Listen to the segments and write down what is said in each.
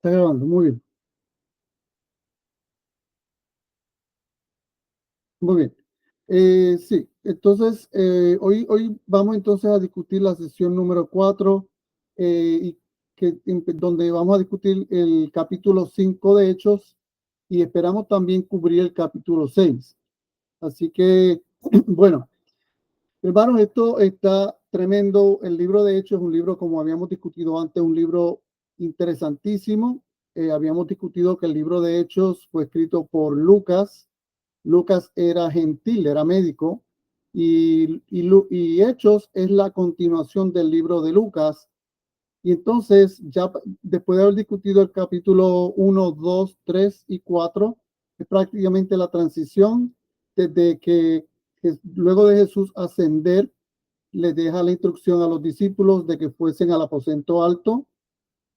Está grabando, muy bien, muy bien. Sí, entonces hoy vamos entonces a discutir la sesión número 4, y donde vamos a discutir el capítulo 5 de Hechos y esperamos también cubrir el capítulo 6. Así que, bueno, hermanos, esto está tremendo. El libro de Hechos es un libro, como habíamos discutido antes, un libro interesantísimo. Habíamos discutido que el libro de Hechos fue escrito por Lucas. Lucas era gentil, era médico, y Hechos es la continuación del libro de Lucas. Y entonces, ya después de haber discutido el capítulo 1, 2, 3 y 4, es prácticamente la transición desde que luego de Jesús ascender, le deja la instrucción a los discípulos de que fuesen al aposento alto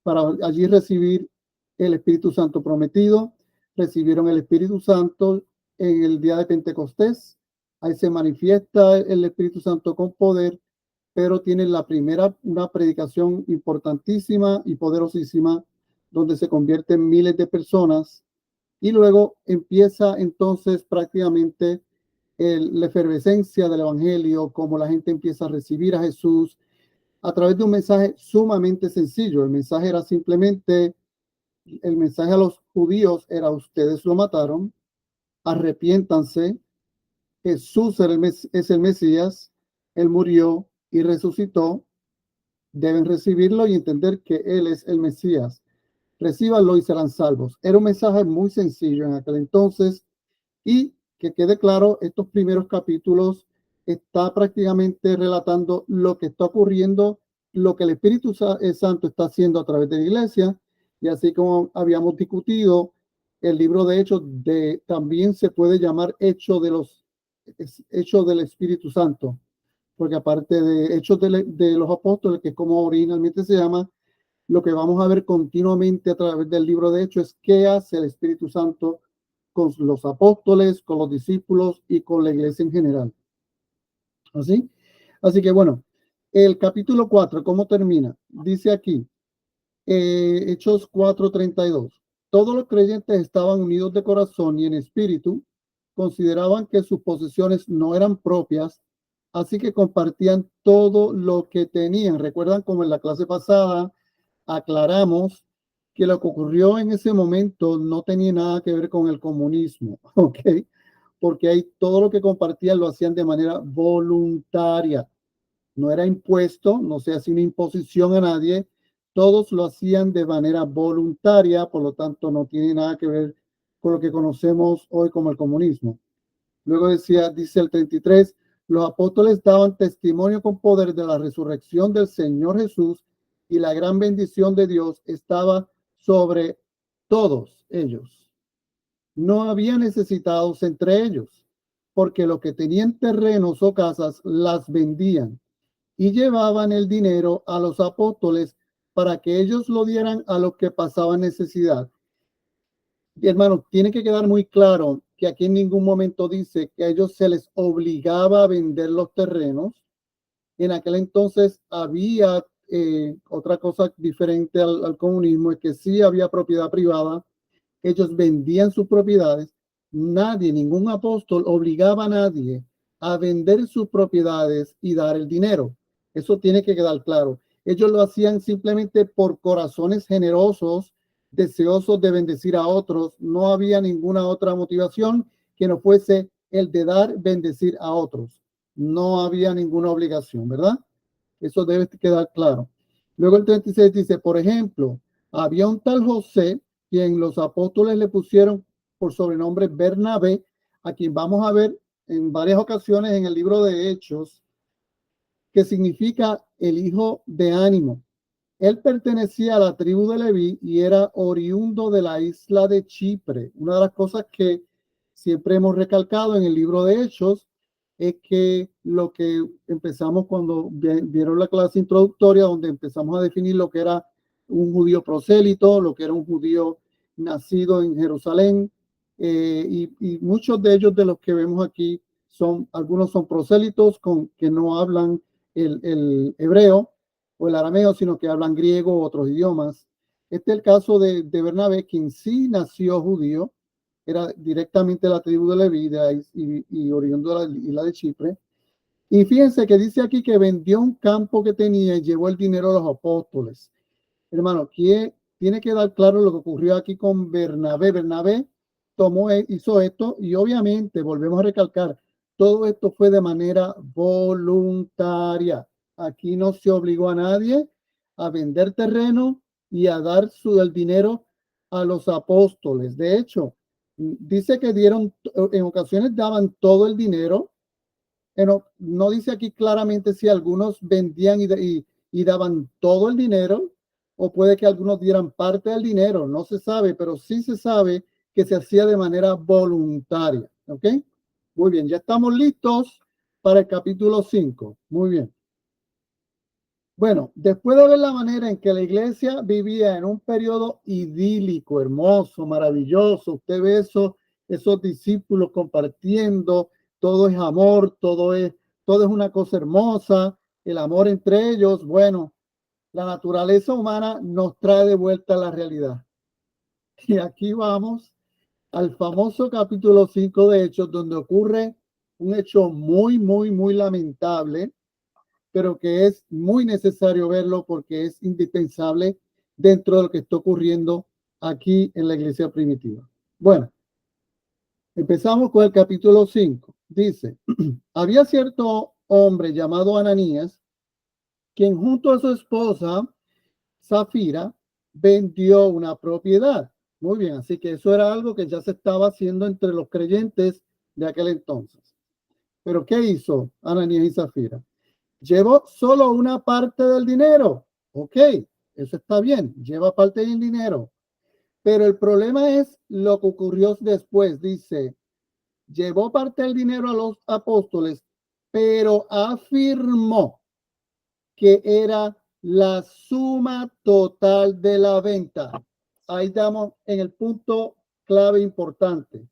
para allí recibir el Espíritu Santo prometido. Recibieron el Espíritu Santo en el día de Pentecostés. Ahí se manifiesta el Espíritu Santo con poder, pero tienen una predicación importantísima y poderosísima, donde se convierten miles de personas. Y luego empieza entonces prácticamente la efervescencia del Evangelio, como la gente empieza a recibir a Jesús a través de un mensaje sumamente sencillo. El mensaje era simplemente, el mensaje a los judíos era: ustedes lo mataron, arrepiéntanse, Jesús es el Mesías, él murió y resucitó, deben recibirlo y entender que él es el Mesías. Recíbanlo y serán salvos. Era un mensaje muy sencillo en aquel entonces. Y que quede claro, estos primeros capítulos está prácticamente relatando lo que está ocurriendo, lo que el Espíritu Santo está haciendo a través de la iglesia. Y así como habíamos discutido, el libro de Hechos también se puede llamar Hechos del Espíritu Santo, porque aparte de Hechos de los Apóstoles, que es como originalmente se llama, lo que vamos a ver continuamente a través del libro de Hechos es qué hace el Espíritu Santo con los apóstoles, con los discípulos y con la iglesia en general. ¿Así? Así que bueno, el capítulo 4, ¿cómo termina? Dice aquí, Hechos 4:32. Todos los creyentes estaban unidos de corazón y en espíritu, consideraban que sus posesiones no eran propias, así que compartían todo lo que tenían. Recuerdan como en la clase pasada aclaramos que lo que ocurrió en ese momento no tenía nada que ver con el comunismo, ¿ok? Porque ahí todo lo que compartían lo hacían de manera voluntaria, no era impuesto, no se hacía una imposición a nadie, todos lo hacían de manera voluntaria, por lo tanto no tiene nada que ver con lo que conocemos hoy como el comunismo. Luego dice el 33, los apóstoles daban testimonio con poder de la resurrección del Señor Jesús y la gran bendición de Dios estaba sobre todos ellos. No había necesitados entre ellos, porque los que tenían terrenos o casas las vendían y llevaban el dinero a los apóstoles para que ellos lo dieran a los que pasaban necesidad. Y hermano, tiene que quedar muy claro que aquí en ningún momento dice que a ellos se les obligaba a vender los terrenos. En aquel entonces había otra cosa diferente al comunismo, es que sí había propiedad privada, ellos vendían sus propiedades. Nadie, ningún apóstol obligaba a nadie a vender sus propiedades y dar el dinero. Eso tiene que quedar claro. Ellos lo hacían simplemente por corazones generosos, deseosos de bendecir a otros. No había ninguna otra motivación que no fuese el de dar, bendecir a otros. No había ninguna obligación, ¿verdad? Eso debe quedar claro. Luego el 36 dice, por ejemplo, había un tal José, quien los apóstoles le pusieron por sobrenombre Bernabé, a quien vamos a ver en varias ocasiones en el libro de Hechos, que significa el hijo de ánimo. Él pertenecía a la tribu de Leví y era oriundo de la isla de Chipre. Una de las cosas que siempre hemos recalcado en el libro de Hechos es que lo que empezamos cuando vieron la clase introductoria, donde empezamos a definir lo que era un judío prosélito, lo que era un judío nacido en Jerusalén, y muchos de ellos de los que vemos aquí algunos son prosélitos que no hablan el hebreo o el arameo, sino que hablan griego u otros idiomas. Este es el caso de Bernabé, quien sí nació judío, era directamente la tribu de Leví y oriundo de la isla de Chipre. Y fíjense que dice aquí que vendió un campo que tenía y llevó el dinero a los apóstoles. Hermano, tiene que dar claro lo que ocurrió aquí con Bernabé. Bernabé hizo esto y obviamente, volvemos a recalcar, todo esto fue de manera voluntaria. Aquí no se obligó a nadie a vender terreno y a dar el dinero a los apóstoles. De hecho, dice que en ocasiones daban todo el dinero, pero no dice aquí claramente si algunos vendían y daban todo el dinero o puede que algunos dieran parte del dinero, no se sabe, pero sí se sabe que se hacía de manera voluntaria. ¿Ok? Muy bien, ya estamos listos para el capítulo 5. Muy bien. Bueno, después de ver la manera en que la iglesia vivía en un periodo idílico, hermoso, maravilloso, usted ve esos discípulos compartiendo, todo es amor, todo es una cosa hermosa, el amor entre ellos. Bueno, la naturaleza humana nos trae de vuelta a la realidad. Y aquí vamos al famoso capítulo 5 de Hechos, donde ocurre un hecho muy, muy, muy lamentable, pero que es muy necesario verlo porque es indispensable dentro de lo que está ocurriendo aquí en la iglesia primitiva. Bueno, empezamos con el capítulo 5. Dice, había cierto hombre llamado Ananías, quien junto a su esposa, Zafira, vendió una propiedad. Muy bien, así que eso era algo que ya se estaba haciendo entre los creyentes de aquel entonces. Pero ¿qué hizo Ananías y Zafira? Llevo solo una parte del dinero. Ok, eso está bien, lleva parte del dinero. Pero el problema es lo que ocurrió después. Dice, llevó parte del dinero a los apóstoles, pero afirmó que era la suma total de la venta. Ahí estamos en el punto clave importante.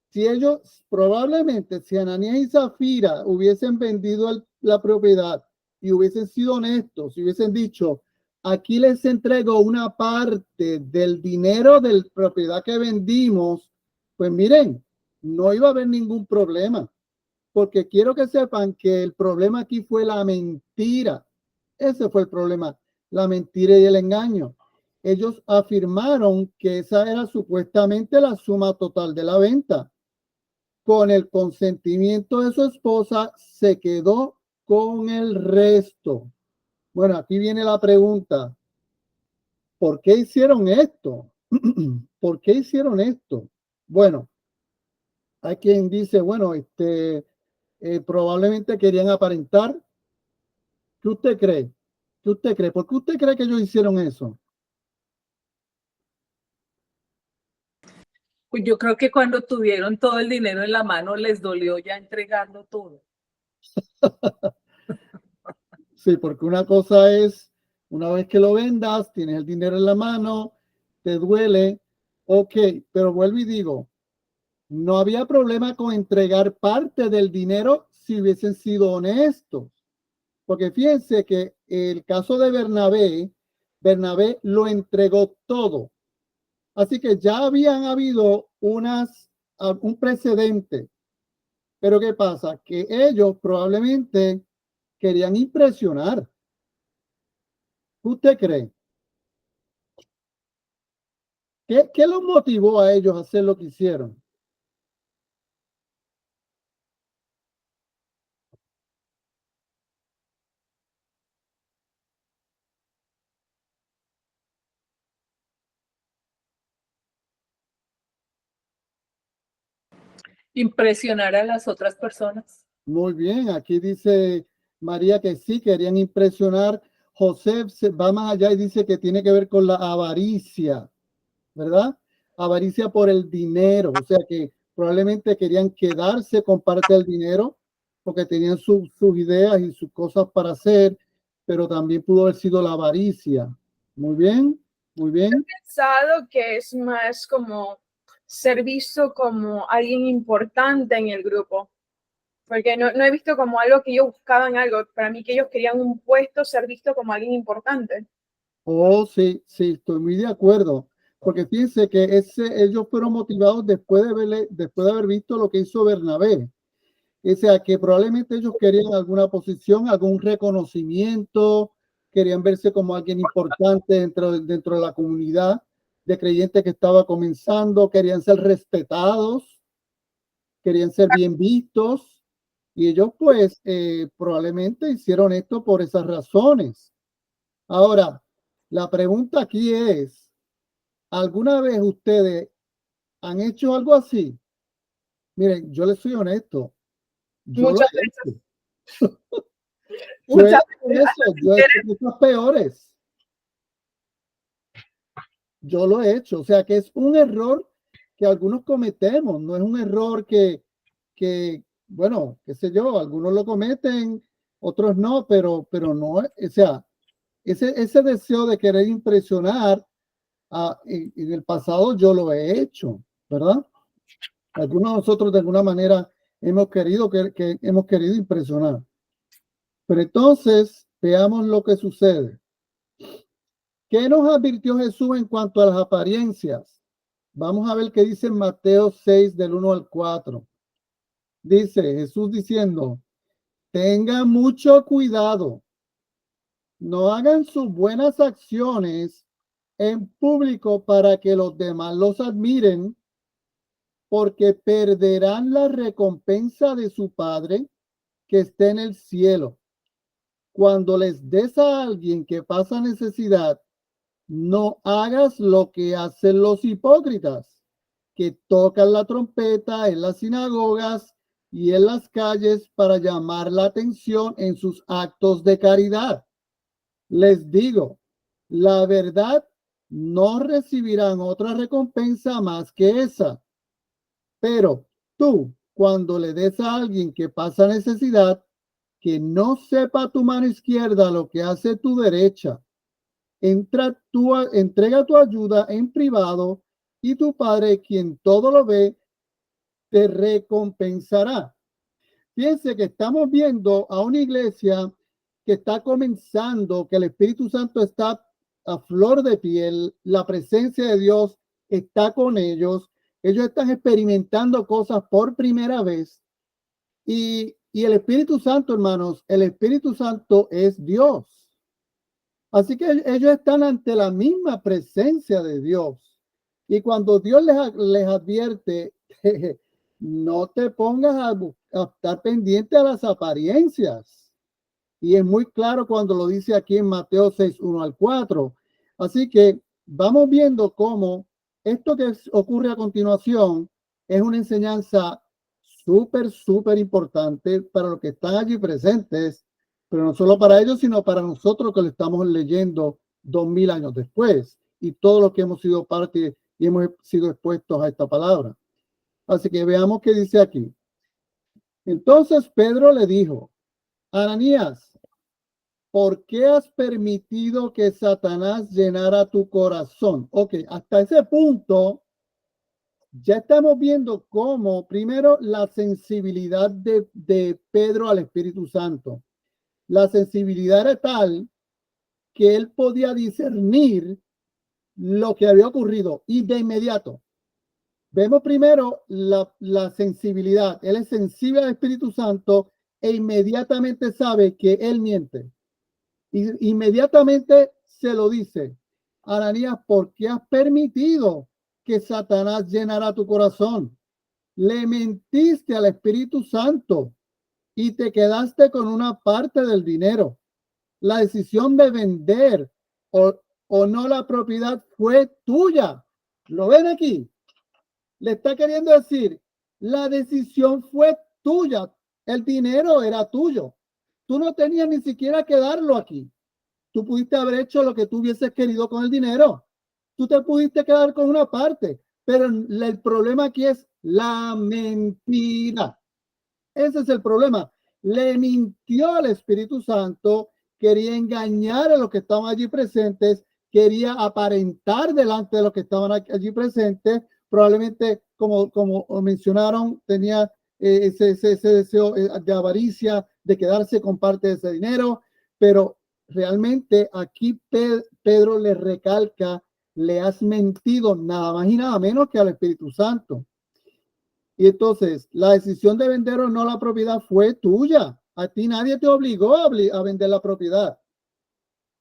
Si ellos, probablemente, si Ananías y Zafira hubiesen vendido la propiedad y hubiesen sido honestos, y hubiesen dicho, aquí les entrego una parte del dinero de la propiedad que vendimos, pues miren, no iba a haber ningún problema, porque quiero que sepan que el problema aquí fue la mentira. Ese fue el problema, la mentira y el engaño. Ellos afirmaron que esa era supuestamente la suma total de la venta. Con el consentimiento de su esposa, se quedó con el resto. Bueno, aquí viene la pregunta. ¿Por qué hicieron esto? ¿Por qué hicieron esto? Bueno, hay quien dice, bueno, probablemente querían aparentar. ¿Qué usted cree? ¿Qué usted cree? ¿Por qué usted cree que ellos hicieron eso? Pues yo creo que cuando tuvieron todo el dinero en la mano les dolió ya entregarlo todo. Sí, porque una cosa es, una vez que lo vendas, tienes el dinero en la mano, te duele, ok, pero vuelvo y digo, no había problema con entregar parte del dinero si hubiesen sido honestos, porque fíjense que el caso de Bernabé lo entregó todo, así que ya habían habido un precedente, pero ¿qué pasa? Que ellos probablemente querían impresionar. ¿Usted cree? ¿Qué los motivó a ellos a hacer lo que hicieron? Impresionar a las otras personas. Muy bien, aquí dice María que sí, querían impresionar. José se va más allá y dice que tiene que ver con la avaricia, ¿verdad? Avaricia por el dinero, o sea que probablemente querían quedarse con parte del dinero porque tenían sus ideas y sus cosas para hacer, pero también pudo haber sido la avaricia. Muy bien, muy bien. He pensado que es más como ser visto como alguien importante en el grupo, porque no he visto como algo que ellos buscaban algo, para mí que ellos querían un puesto, ser visto como alguien importante. Oh, sí, sí, estoy muy de acuerdo. Porque fíjense que ellos fueron motivados después de haber visto lo que hizo Bernabé. O sea, que probablemente ellos querían alguna posición, algún reconocimiento, querían verse como alguien importante dentro de la comunidad de creyentes que estaba comenzando, querían ser respetados, querían ser bien vistos, y ellos pues probablemente hicieron esto por esas razones. Ahora, la pregunta aquí es, ¿alguna vez ustedes han hecho algo así? Miren, yo les soy honesto, yo lo Muchas he veces. hecho. Yo he Muchas hecho veces. eso, yo he hecho cosas peores. Yo lo he hecho. O sea, que es un error que algunos cometemos. No es un error bueno, qué sé yo, algunos lo cometen, otros no, pero no, o sea, ese deseo de querer impresionar, en el pasado yo lo he hecho, ¿verdad? Algunos de nosotros de alguna manera hemos querido que hemos querido impresionar. Pero entonces, veamos lo que sucede. ¿Qué nos advirtió Jesús en cuanto a las apariencias? Vamos a ver qué dice en Mateo 6 del 1 al 4. Dice Jesús diciendo, tengan mucho cuidado, no hagan sus buenas acciones en público para que los demás los admiren, porque perderán la recompensa de su Padre que está en el cielo. Cuando les des a alguien que pasa necesidad, no hagas lo que hacen los hipócritas, que tocan la trompeta en las sinagogas y en las calles para llamar la atención en sus actos de caridad. Les digo, la verdad, no recibirán otra recompensa más que esa. Pero tú, cuando le des a alguien que pasa necesidad, que no sepa tu mano izquierda lo que hace tu derecha, entrega tu ayuda en privado y tu Padre, quien todo lo ve, te recompensará. Fíjense que estamos viendo a una iglesia que está comenzando, que el Espíritu Santo está a flor de piel, la presencia de Dios está con ellos, ellos están experimentando cosas por primera vez y el Espíritu Santo, hermanos, el Espíritu Santo es Dios. Así que ellos están ante la misma presencia de Dios. Y cuando Dios les advierte, no te pongas a estar pendiente a las apariencias. Y es muy claro cuando lo dice aquí en Mateo 6, 1 al 4. Así que vamos viendo cómo esto que ocurre a continuación es una enseñanza súper importante para los que están allí presentes, pero no solo para ellos, sino para nosotros que lo estamos leyendo 2000 años después y todos los que hemos sido parte y hemos sido expuestos a esta palabra. Así que veamos qué dice aquí. Entonces Pedro le dijo, Ananías, ¿por qué has permitido que Satanás llenara tu corazón? Ok, hasta ese punto ya estamos viendo cómo, primero, la sensibilidad de Pedro al Espíritu Santo. La sensibilidad era tal que él podía discernir lo que había ocurrido y de inmediato. Vemos primero la sensibilidad. Él es sensible al Espíritu Santo e inmediatamente sabe que él miente. Y inmediatamente se lo dice, Ananías, ¿por qué has permitido que Satanás llenara tu corazón? Le mentiste al Espíritu Santo y te quedaste con una parte del dinero. La decisión de vender o no la propiedad fue tuya. ¿Lo ven aquí? Le está queriendo decir, la decisión fue tuya. El dinero era tuyo. Tú no tenías ni siquiera que darlo aquí. Tú pudiste haber hecho lo que tú hubieses querido con el dinero. Tú te pudiste quedar con una parte, pero el problema aquí es la mentira. Ese es el problema. Le mintió al Espíritu Santo, quería engañar a los que estaban allí presentes, quería aparentar delante de los que estaban allí presentes. Probablemente, como mencionaron, tenía ese deseo de avaricia, de quedarse con parte de ese dinero, pero realmente aquí Pedro le recalca, le has mentido nada más y nada menos que al Espíritu Santo. Y entonces, la decisión de vender o no la propiedad fue tuya. A ti nadie te obligó a vender la propiedad.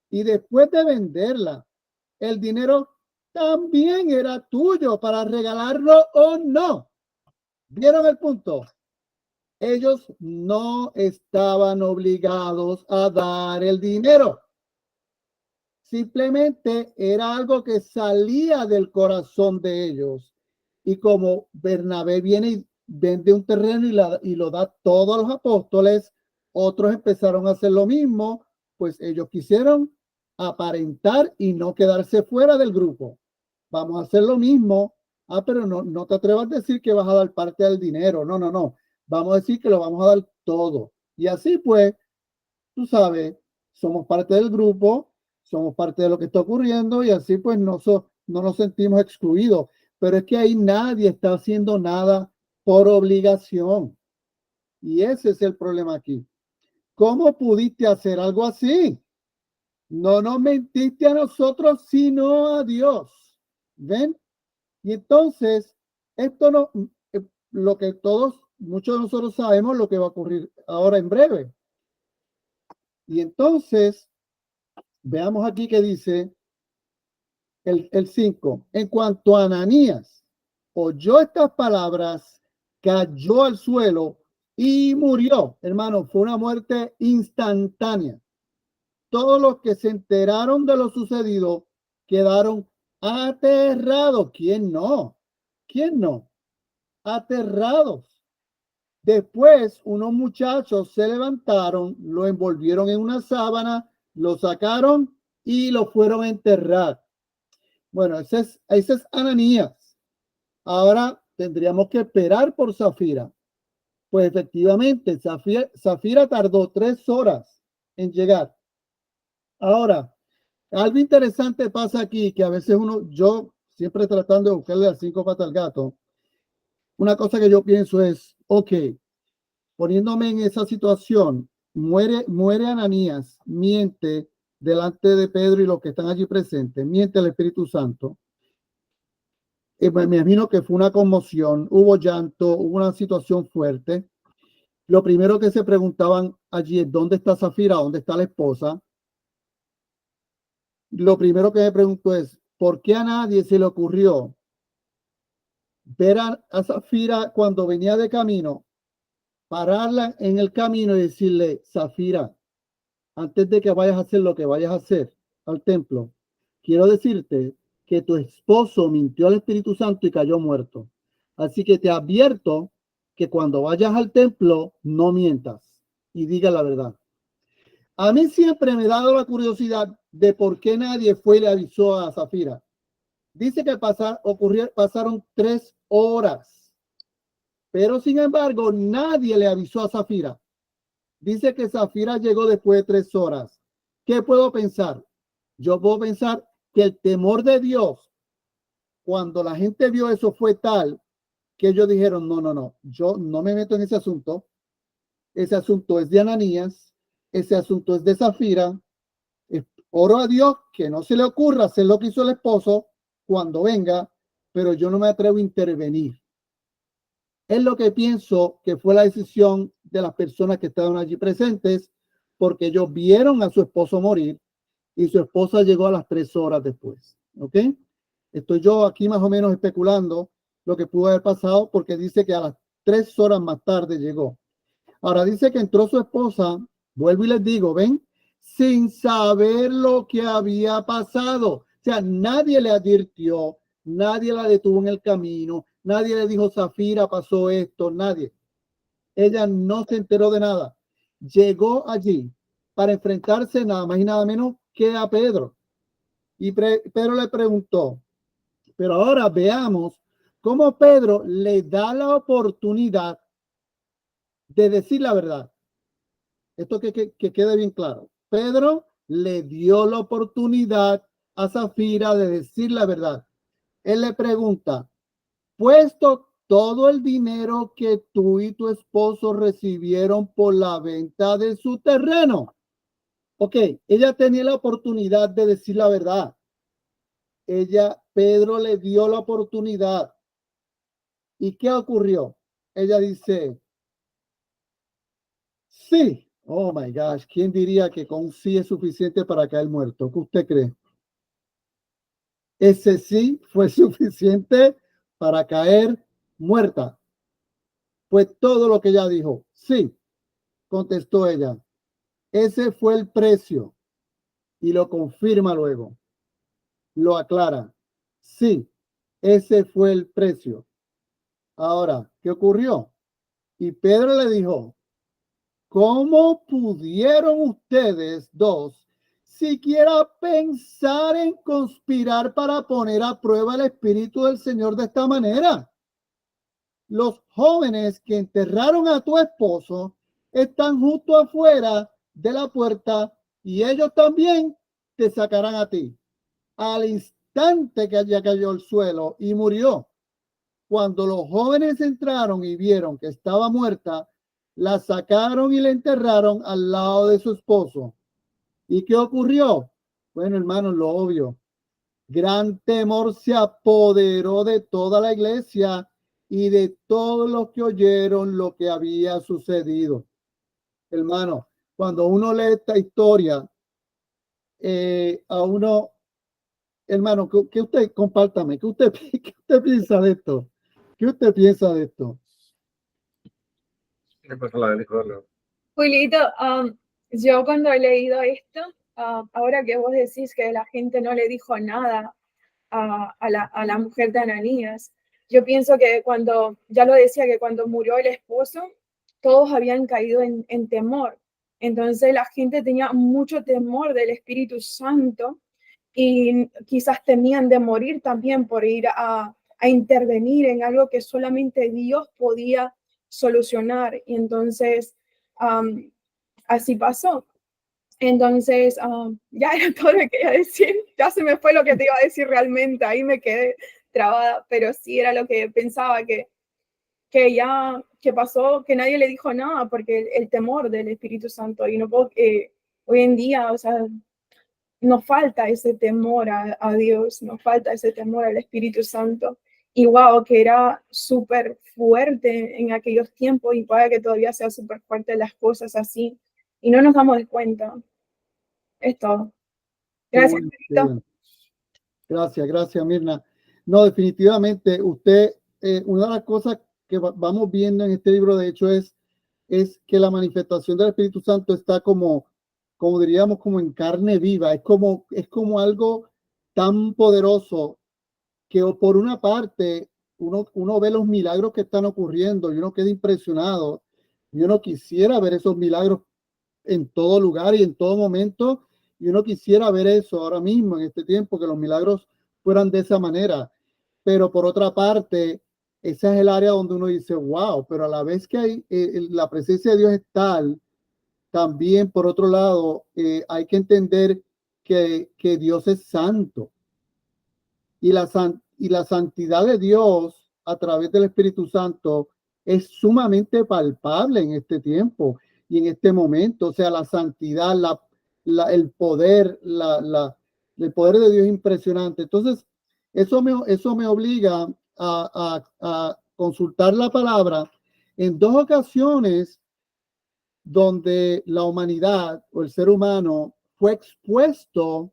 Y después de venderla, el dinero también era tuyo para regalarlo o no. ¿Vieron el punto? Ellos no estaban obligados a dar el dinero. Simplemente era algo que salía del corazón de ellos. Y como Bernabé viene y vende un terreno y lo da todo a los apóstoles, otros empezaron a hacer lo mismo, pues ellos quisieron aparentar y no quedarse fuera del grupo. Vamos a hacer lo mismo. Pero no te atrevas a decir que vas a dar parte del dinero. No. Vamos a decir que lo vamos a dar todo. Y así pues, tú sabes, somos parte del grupo, somos parte de lo que está ocurriendo y así pues no nos sentimos excluidos. Pero es que ahí nadie está haciendo nada por obligación. Y ese es el problema aquí. ¿Cómo pudiste hacer algo así? No nos mentiste a nosotros, sino a Dios. ¿Ven? Y entonces, esto no, lo que muchos de nosotros sabemos lo que va a ocurrir ahora en breve. Y entonces, veamos aquí que dice el 5. En cuanto a Ananías, oyó estas palabras, cayó al suelo y murió. Hermano, fue una muerte instantánea. Todos los que se enteraron de lo sucedido quedaron aterrados. ¿Quién no? ¿Quién no? Aterrados. Después, unos muchachos se levantaron, lo envolvieron en una sábana, lo sacaron y lo fueron a enterrar. Bueno, ese es Ananías. Ahora tendríamos que esperar por Zafira. Pues efectivamente, Zafira tardó 3 horas en llegar. Ahora, algo interesante pasa aquí, que a veces yo siempre tratando de buscarle las 5 patas al gato, una cosa que yo pienso es, ok, poniéndome en esa situación, muere Ananías, miente delante de Pedro y los que están allí presentes, miente el Espíritu Santo. Me imagino que fue una conmoción, hubo llanto, hubo una situación fuerte. Lo primero que se preguntaban allí es, ¿dónde está Zafira? ¿Dónde está la esposa? Lo primero que me pregunto es, ¿por qué a nadie se le ocurrió ver a Zafira cuando venía de camino, pararla en el camino y decirle, Zafira, antes de que vayas a hacer lo que vayas a hacer al templo, quiero decirte que tu esposo mintió al Espíritu Santo y cayó muerto. Así que te advierto que cuando vayas al templo, no mientas y diga la verdad. A mí siempre me ha dado la curiosidad de por qué nadie fue y le avisó a Zafira. Dice que pasaron 3 horas, pero sin embargo nadie le avisó a Zafira. Dice que Zafira llegó después de 3 horas. ¿Qué puedo pensar? Yo puedo pensar que el temor de Dios, cuando la gente vio eso, fue tal que ellos dijeron, no, yo no me meto en ese asunto. Ese asunto es de Ananías, ese asunto es de Zafira. Oro a Dios que no se le ocurra hacer lo que hizo el esposo cuando venga, pero yo no me atrevo a intervenir. Es lo que pienso que fue la decisión de las personas que estaban allí presentes, porque ellos vieron a su esposo morir y su esposa llegó a las 3 horas después. ¿Ok? Estoy yo aquí más o menos especulando lo que pudo haber pasado, porque dice que a las 3 horas más tarde llegó. Ahora dice que entró su esposa, vuelvo y les digo, ven, sin saber lo que había pasado. O sea, nadie le advirtió, nadie la detuvo en el camino, nadie le dijo, Zafira, pasó esto, nadie. Ella no se enteró de nada. Llegó allí para enfrentarse nada más y nada menos que a Pedro. Y Pedro le preguntó, pero ahora veamos cómo Pedro le da la oportunidad de decir la verdad. Esto que quede bien claro. Pedro le dio la oportunidad a Zafira de decir la verdad. Él le pregunta, puesto todo el dinero que tú y tu esposo recibieron por la venta de su terreno, Ok, ella tenía la oportunidad de decir la verdad. Pedro le dio la oportunidad. ¿Y qué ocurrió? Ella dice, sí. Oh my gosh, ¿quién diría que con sí es suficiente para caer muerto? ¿Qué usted cree? Ese sí fue suficiente para caer muerta. Fue todo lo que ella dijo. Sí, contestó ella. Ese fue el precio. Y lo confirma luego. Lo aclara. Sí, ese fue el precio. Ahora, ¿qué ocurrió? Y Pedro le dijo, ¿cómo pudieron ustedes dos siquiera pensar en conspirar para poner a prueba el Espíritu del Señor de esta manera? Los jóvenes que enterraron a tu esposo están justo afuera de la puerta y ellos también te sacarán a ti. Al instante que ella cayó al suelo y murió, cuando los jóvenes entraron y vieron que estaba muerta, la sacaron y la enterraron al lado de su esposo. ¿Y qué ocurrió? Bueno, hermanos, lo obvio. Gran temor se apoderó de toda la iglesia y de todos los que oyeron lo que había sucedido. Hermano, cuando uno lee esta historia, a uno, hermano, que usted, compártame, ¿qué usted, qué usted piensa de esto? ¿Qué usted piensa de esto? Julito, yo cuando he leído esto, ahora que vos decís que la gente no le dijo nada a la mujer de Ananías, yo pienso que cuando, ya lo decía, que cuando murió el esposo, todos habían caído en temor. Entonces la gente tenía mucho temor del Espíritu Santo y quizás temían de morir también por ir a intervenir en algo que solamente Dios podía solucionar. Y entonces así pasó. Entonces, ya era todo lo que quería decir. Ya se me fue lo que te iba a decir realmente. Ahí me quedé trabada, pero sí era lo que pensaba que ya que pasó, que nadie le dijo nada, porque el temor del Espíritu Santo. Y no puedo, hoy en día, o sea, nos falta ese temor a Dios, nos falta ese temor al Espíritu Santo. Y wow, que era súper fuerte en aquellos tiempos y puede que todavía sea súper fuerte las cosas así. Y no nos damos cuenta. Es todo. Gracias, Qué Pedrito. bueno. Gracias, Mirna. No, definitivamente, usted, una de las cosas que vamos viendo en este libro, de hecho, es que la manifestación del Espíritu Santo está como diríamos, como en carne viva. Es como algo tan poderoso que por una parte uno ve los milagros que están ocurriendo y uno queda impresionado y uno quisiera ver esos milagros en todo lugar y en todo momento, y uno quisiera ver eso ahora mismo, en este tiempo, que los milagros fueran de esa manera. Pero por otra parte, esa es el área donde uno dice, wow, pero a la vez que hay, la presencia de Dios es tal, también por otro lado, hay que entender que Dios es santo y y la santidad de Dios a través del Espíritu Santo es sumamente palpable en este tiempo y en este momento. O sea, la santidad, el poder, el poder de Dios es impresionante. Entonces, eso me obliga a consultar la palabra en dos ocasiones donde la humanidad o el ser humano fue expuesto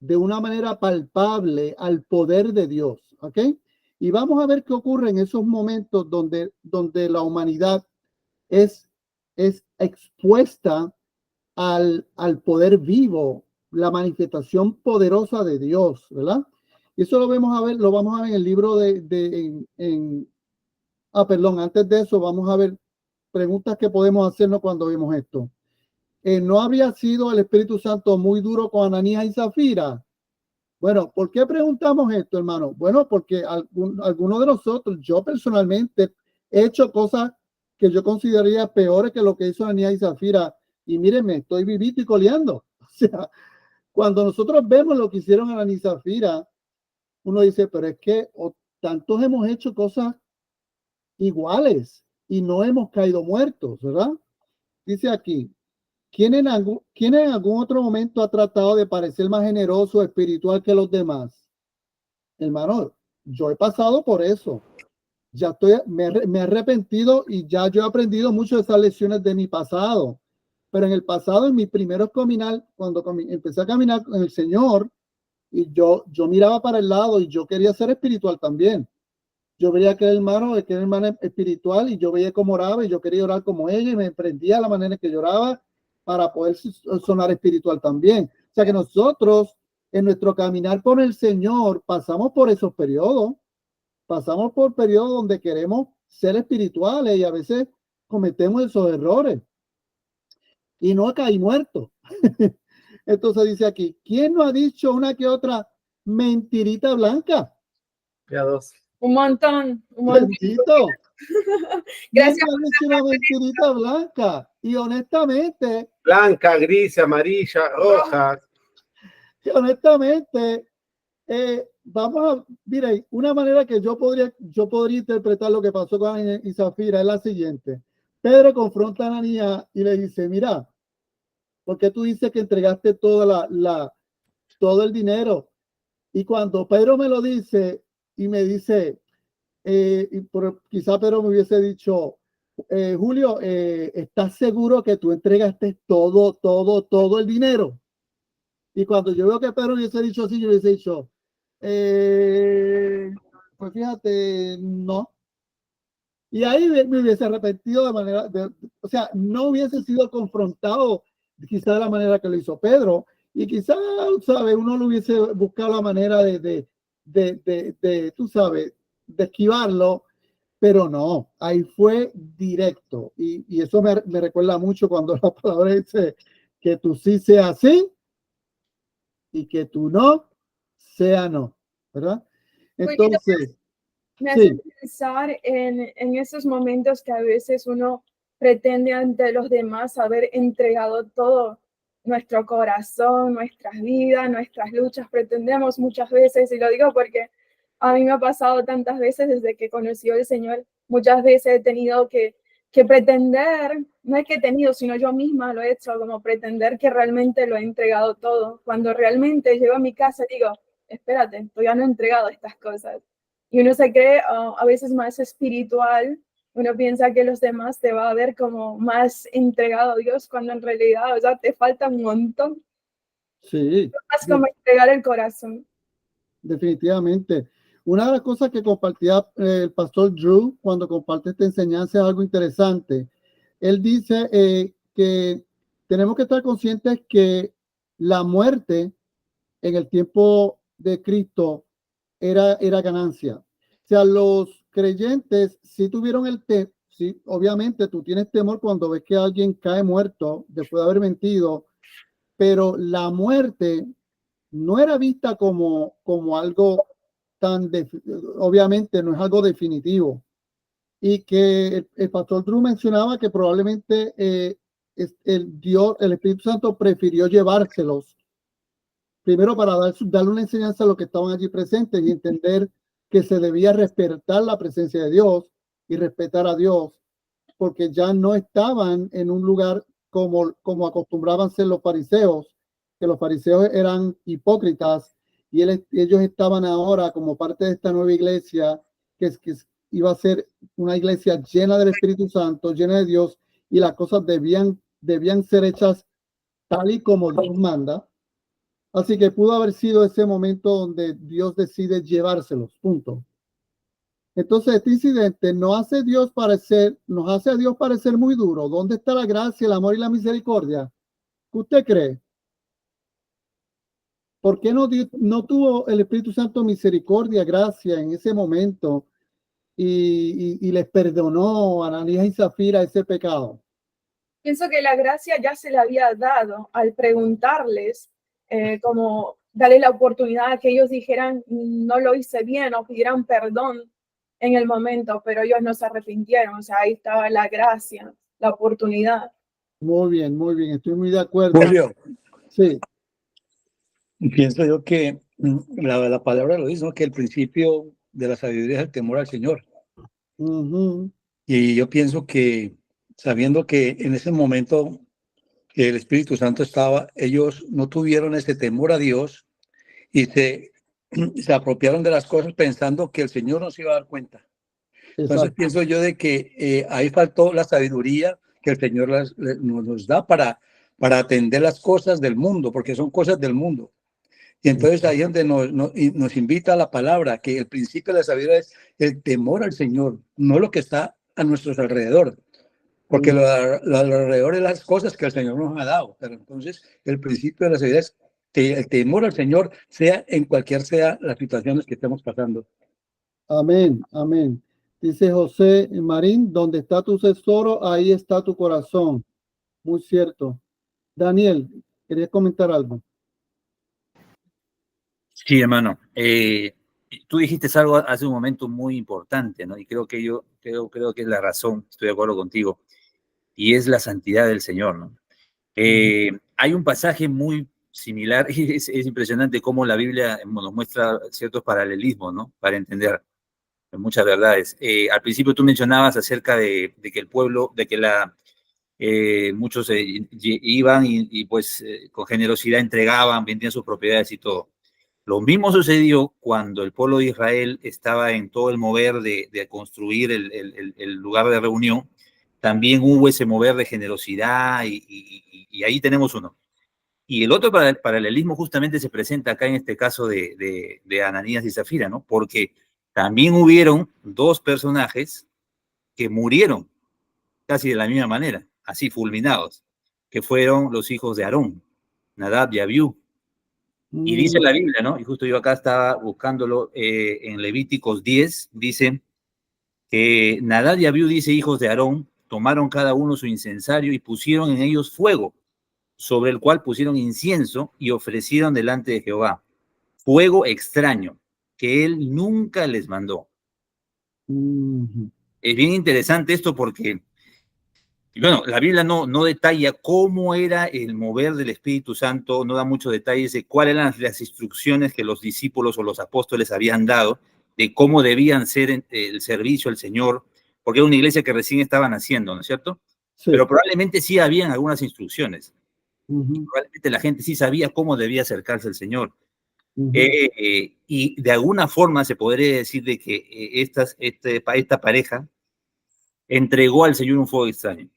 de una manera palpable al poder de Dios, ¿ok? Y vamos a ver qué ocurre en esos momentos donde la humanidad es, es expuesta al poder vivo, la manifestación poderosa de Dios, ¿verdad? Y eso lo vamos a ver en el libro perdón, antes de eso vamos a ver preguntas que podemos hacernos cuando vemos esto. ¿No había sido el Espíritu Santo muy duro con Ananías y Zafira? Bueno, ¿por qué preguntamos esto, hermano? Bueno, porque algunos de nosotros, yo personalmente, he hecho cosas que yo consideraría peores que lo que hizo Ananías y Zafira. Y mírenme, estoy vivito y coleando. O sea, cuando nosotros vemos lo que hicieron Ananías y Zafira, uno dice, pero es que tantos hemos hecho cosas iguales y no hemos caído muertos, ¿verdad? Dice aquí, ¿quién en algún otro momento ha tratado de parecer más generoso, espiritual que los demás? Hermano, yo he pasado por eso. Ya me he arrepentido y ya yo he aprendido mucho de esas lecciones de mi pasado. Pero en el pasado, en mis primeros caminar, cuando empecé a caminar con el Señor, y yo miraba para el lado y yo quería ser espiritual también. Yo veía que el hermano espiritual y yo veía cómo oraba y yo quería orar como ella y me prendía la manera en que lloraba para poder sonar espiritual también. O sea que nosotros en nuestro caminar con el Señor pasamos por esos periodos. Pasamos por periodos donde queremos ser espirituales y a veces cometemos esos errores y no caí muerto. Entonces dice aquí, ¿quién no ha dicho una que otra mentirita blanca? Piadoso. Un montón, un montón. Bendito. Gracias ¿Quién no ha dicho una mentirita blanca? Y honestamente, Blanca, gris, amarilla, roja. Mire, una manera que yo podría interpretar lo que pasó con Ananías y Zafira es la siguiente. Pedro confronta a Ananías y le dice, mira, ¿por qué tú dices que entregaste todo el dinero? Y cuando Pedro me lo dice y me dice, quizá Pedro me hubiese dicho, Julio, ¿estás seguro que tú entregaste todo el dinero? Y cuando yo veo que Pedro hubiese dicho así, yo hubiese dicho, pues fíjate, no. Y ahí me hubiese arrepentido o sea, no hubiese sido confrontado quizá de la manera que lo hizo Pedro. Y quizá, ¿sabes? Uno lo hubiese buscado la manera tú sabes, de esquivarlo, pero no, ahí fue directo. Y eso me recuerda mucho cuando la palabra dice que tú sí sea sí y que tú no sea no, ¿verdad? Entonces, me hace sí, pensar en esos momentos que a veces uno pretende ante los demás haber entregado todo, nuestro corazón, nuestras vidas, nuestras luchas, pretendemos muchas veces, y lo digo porque a mí me ha pasado tantas veces desde que conocí al Señor, muchas veces he tenido que pretender, no es que he tenido, sino yo misma lo he hecho, como pretender que realmente lo he entregado todo, cuando realmente llego a mi casa y digo, espérate, todavía no he entregado estas cosas. Y uno se cree a veces más espiritual, uno piensa que los demás te va a ver como más entregado a Dios, cuando en realidad, o sea, te falta un montón. sí, Más como entregar el corazón. definitivamente. Una de las cosas que compartía el pastor Drew cuando comparte esta enseñanza es algo interesante. Él dice que tenemos que estar conscientes que la muerte en el tiempo de Cristo era ganancia. O sea, los creyentes sí tuvieron sí, obviamente tú tienes temor cuando ves que alguien cae muerto después de haber mentido, pero la muerte no era vista como algo obviamente no es algo definitivo. Y que el pastor Drew mencionaba que probablemente el Espíritu Santo prefirió llevárselos primero para darle una enseñanza a los que estaban allí presentes y entender que se debía respetar la presencia de Dios y respetar a Dios, porque ya no estaban en un lugar como acostumbraban ser los fariseos, que los fariseos eran hipócritas y ellos estaban ahora como parte de esta nueva iglesia que iba a ser una iglesia llena del Espíritu Santo, llena de Dios, y las cosas debían ser hechas tal y como Dios manda. Así que pudo haber sido ese momento donde Dios decide llevárselos, punto. Entonces, este incidente nos hace a Dios parecer muy duro. ¿Dónde está la gracia, el amor y la misericordia? ¿Qué usted cree? ¿Por qué no tuvo el Espíritu Santo misericordia, gracia en ese momento y les perdonó a Ananías y Zafira ese pecado? Pienso que la gracia ya se le había dado al preguntarles, como darle la oportunidad a que ellos dijeran, no lo hice bien, o pidieran perdón en el momento, pero ellos no se arrepintieron. O sea, ahí estaba la gracia, la oportunidad. Muy bien, estoy muy de acuerdo. Julio, Sí, pienso yo que la palabra lo dice, ¿no? Que el principio de la sabiduría es el temor al Señor. ujú, Y yo pienso que, sabiendo que en ese momento que el Espíritu Santo estaba, ellos no tuvieron ese temor a Dios y se apropiaron de las cosas pensando que el Señor no se iba a dar cuenta. Entonces Exacto. pienso yo de que ahí faltó la sabiduría que el Señor nos da para atender las cosas del mundo, porque son cosas del mundo. Y entonces ahí es donde nos invita a la palabra, que el principio de la sabiduría es el temor al Señor, no lo que está a nuestros alrededor, porque lo alrededor es las cosas que el Señor nos ha dado. Pero entonces el principio de la sabiduría es que el temor al Señor sea en cualquier sea las situaciones que estemos pasando. Amén, amén. Dice José Marín, donde está tu tesoro, ahí está tu corazón. Muy cierto. Daniel, ¿querías comentar algo? Sí, hermano. Tú dijiste algo hace un momento muy importante, ¿no? Y creo que es la razón, estoy de acuerdo contigo, y es la santidad del Señor, ¿no? Hay un pasaje muy similar, y es impresionante cómo la Biblia nos muestra ciertos paralelismos, ¿no? Para entender muchas verdades. Al principio tú mencionabas acerca de que el pueblo, de que muchos iban y pues con generosidad entregaban, vendían sus propiedades y todo. Lo mismo sucedió cuando el pueblo de Israel estaba en todo el mover de construir el lugar de reunión. También hubo ese mover de generosidad y ahí tenemos uno. Y el otro paralelismo justamente se presenta acá en este caso de Ananías y Zafira, ¿no? Porque también hubieron dos personajes que murieron casi de la misma manera, así fulminados, que fueron los hijos de Aarón, Nadab y Abiú. Y dice la Biblia, ¿no? Y justo yo acá estaba buscándolo en Levíticos 10, dice que Nadab y Abiú, dice, hijos de Aarón, tomaron cada uno su incensario y pusieron en ellos fuego, sobre el cual pusieron incienso y ofrecieron delante de Jehová fuego extraño que él nunca les mandó. Es bien interesante esto porque, bueno, la Biblia no detalla cómo era el mover del Espíritu Santo, no da muchos detalles de cuáles eran las instrucciones que los discípulos o los apóstoles habían dado, de cómo debían ser el servicio al Señor, porque era una iglesia que recién estaban haciendo, ¿no es cierto? Sí. Pero probablemente sí habían algunas instrucciones. Y probablemente la gente sí sabía cómo debía acercarse al Señor. Y de alguna forma se podría decir de que esta pareja entregó al Señor un fuego extraño.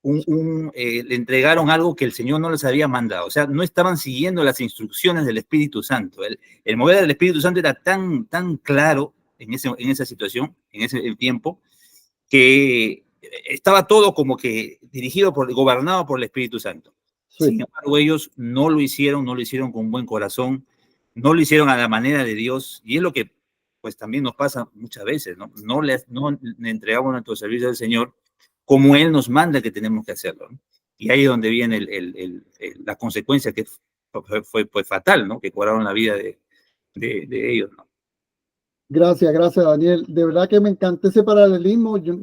Le entregaron algo que el Señor no les había mandado. O sea, no estaban siguiendo las instrucciones del Espíritu Santo. El mover del Espíritu Santo era tan claro en esa situación, en ese tiempo, que estaba todo como que gobernado por el Espíritu Santo. Sí. Sin embargo, ellos no lo hicieron con buen corazón, no lo hicieron a la manera de Dios, y es lo que pues también nos pasa muchas veces, ¿no? No le entregamos nuestro servicio al Señor como Él nos manda que tenemos que hacerlo, ¿no? Y ahí es donde viene la consecuencia que fue pues fatal, ¿no? Que cobraron la vida de ellos, ¿no? Gracias, Daniel. De verdad que me encanta ese paralelismo. Yo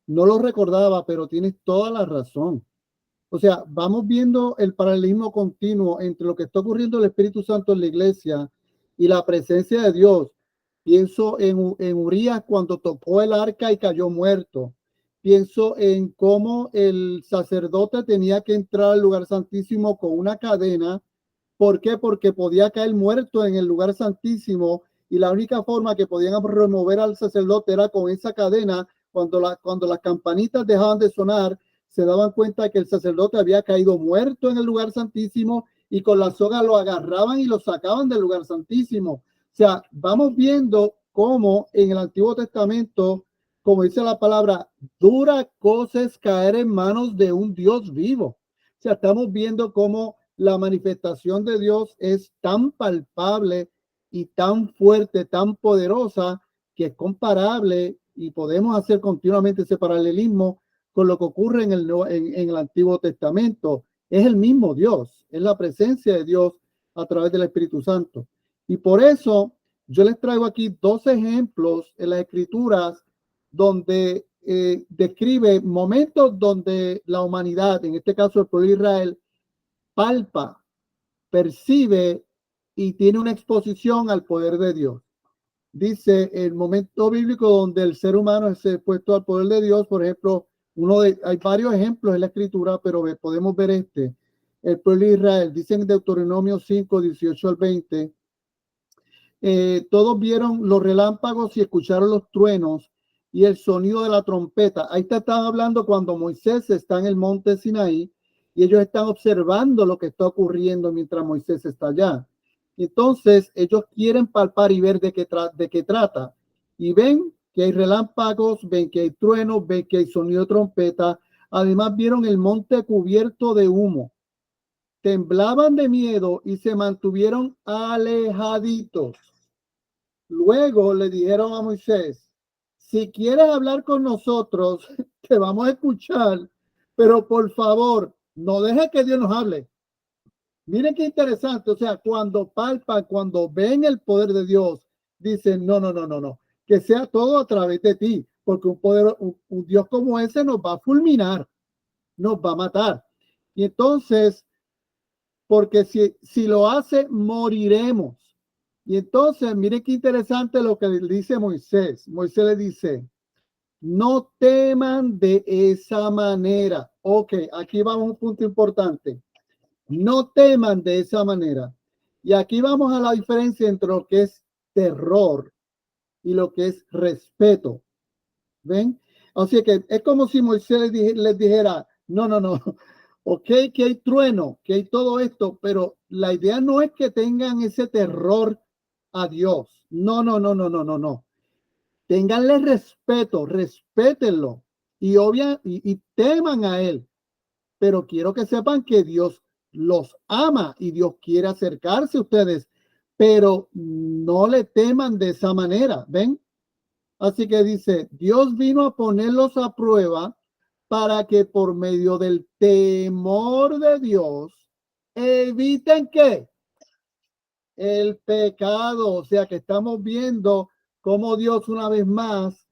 no lo recordaba, pero tienes toda la razón. O sea, vamos viendo el paralelismo continuo entre lo que está ocurriendo el Espíritu Santo en la iglesia y la presencia de Dios. Pienso en Urías cuando tocó el arca y cayó muerto. Pienso en cómo el sacerdote tenía que entrar al lugar santísimo con una cadena. ¿Por qué? Porque podía caer muerto en el lugar santísimo y la única forma que podían remover al sacerdote era con esa cadena. Cuando las campanitas dejaban de sonar, se daban cuenta que el sacerdote había caído muerto en el lugar santísimo y con la soga lo agarraban y lo sacaban del lugar santísimo. O sea, vamos viendo cómo en el Antiguo Testamento, como dice la palabra, dura cosa es caer en manos de un Dios vivo. O sea, estamos viendo cómo la manifestación de Dios es tan palpable y tan fuerte, tan poderosa, que es comparable y podemos hacer continuamente ese paralelismo con lo que ocurre en el Antiguo Testamento. Es el mismo Dios, es la presencia de Dios a través del Espíritu Santo. Y por eso yo les traigo aquí 2 ejemplos en las Escrituras donde describe momentos donde la humanidad, en este caso el pueblo de Israel, palpa, percibe y tiene una exposición al poder de Dios. Dice el momento bíblico donde el ser humano es expuesto al poder de Dios. Por ejemplo, hay varios ejemplos en la escritura, pero podemos ver este. el pueblo de Israel. Dice en Deuteronomio 5, 18 al 20. Todos vieron los relámpagos y escucharon los truenos y el sonido de la trompeta. Ahí te están hablando cuando Moisés está en el monte Sinaí y ellos están observando lo que está ocurriendo mientras Moisés está allá. Entonces ellos quieren palpar y ver de qué trata. Y ven que hay relámpagos, ven que hay truenos, ven que hay sonido de trompeta. Además vieron el monte cubierto de humo. Temblaban de miedo y se mantuvieron alejaditos. Luego le dijeron a Moisés, si quieres hablar con nosotros, te vamos a escuchar, pero por favor, no dejes que Dios nos hable. Miren qué interesante, o sea, cuando palpan, cuando ven el poder de Dios, dicen, no, que sea todo a través de ti, porque un Dios como ese nos va a fulminar, nos va a matar. Y entonces, porque si lo hace, moriremos. Y entonces, mire qué interesante lo que le dice Moisés. Moisés le dice, no teman de esa manera. Ok, aquí vamos a un punto importante. No teman de esa manera. Y aquí vamos a la diferencia entre lo que es terror y lo que es respeto. ¿Ven? Así que es como si Moisés les dijera, no. Ok, que hay trueno, que hay todo esto, pero la idea no es que tengan ese terror a Dios. No. Ténganle respeto, respétenlo y teman a Él. Pero quiero que sepan que Dios los ama y Dios quiere acercarse a ustedes, pero no le teman de esa manera. ¿Ven? Así que dice, Dios vino a ponerlos a prueba para que por medio del temor de Dios eviten que el pecado. O sea que estamos viendo cómo Dios una vez más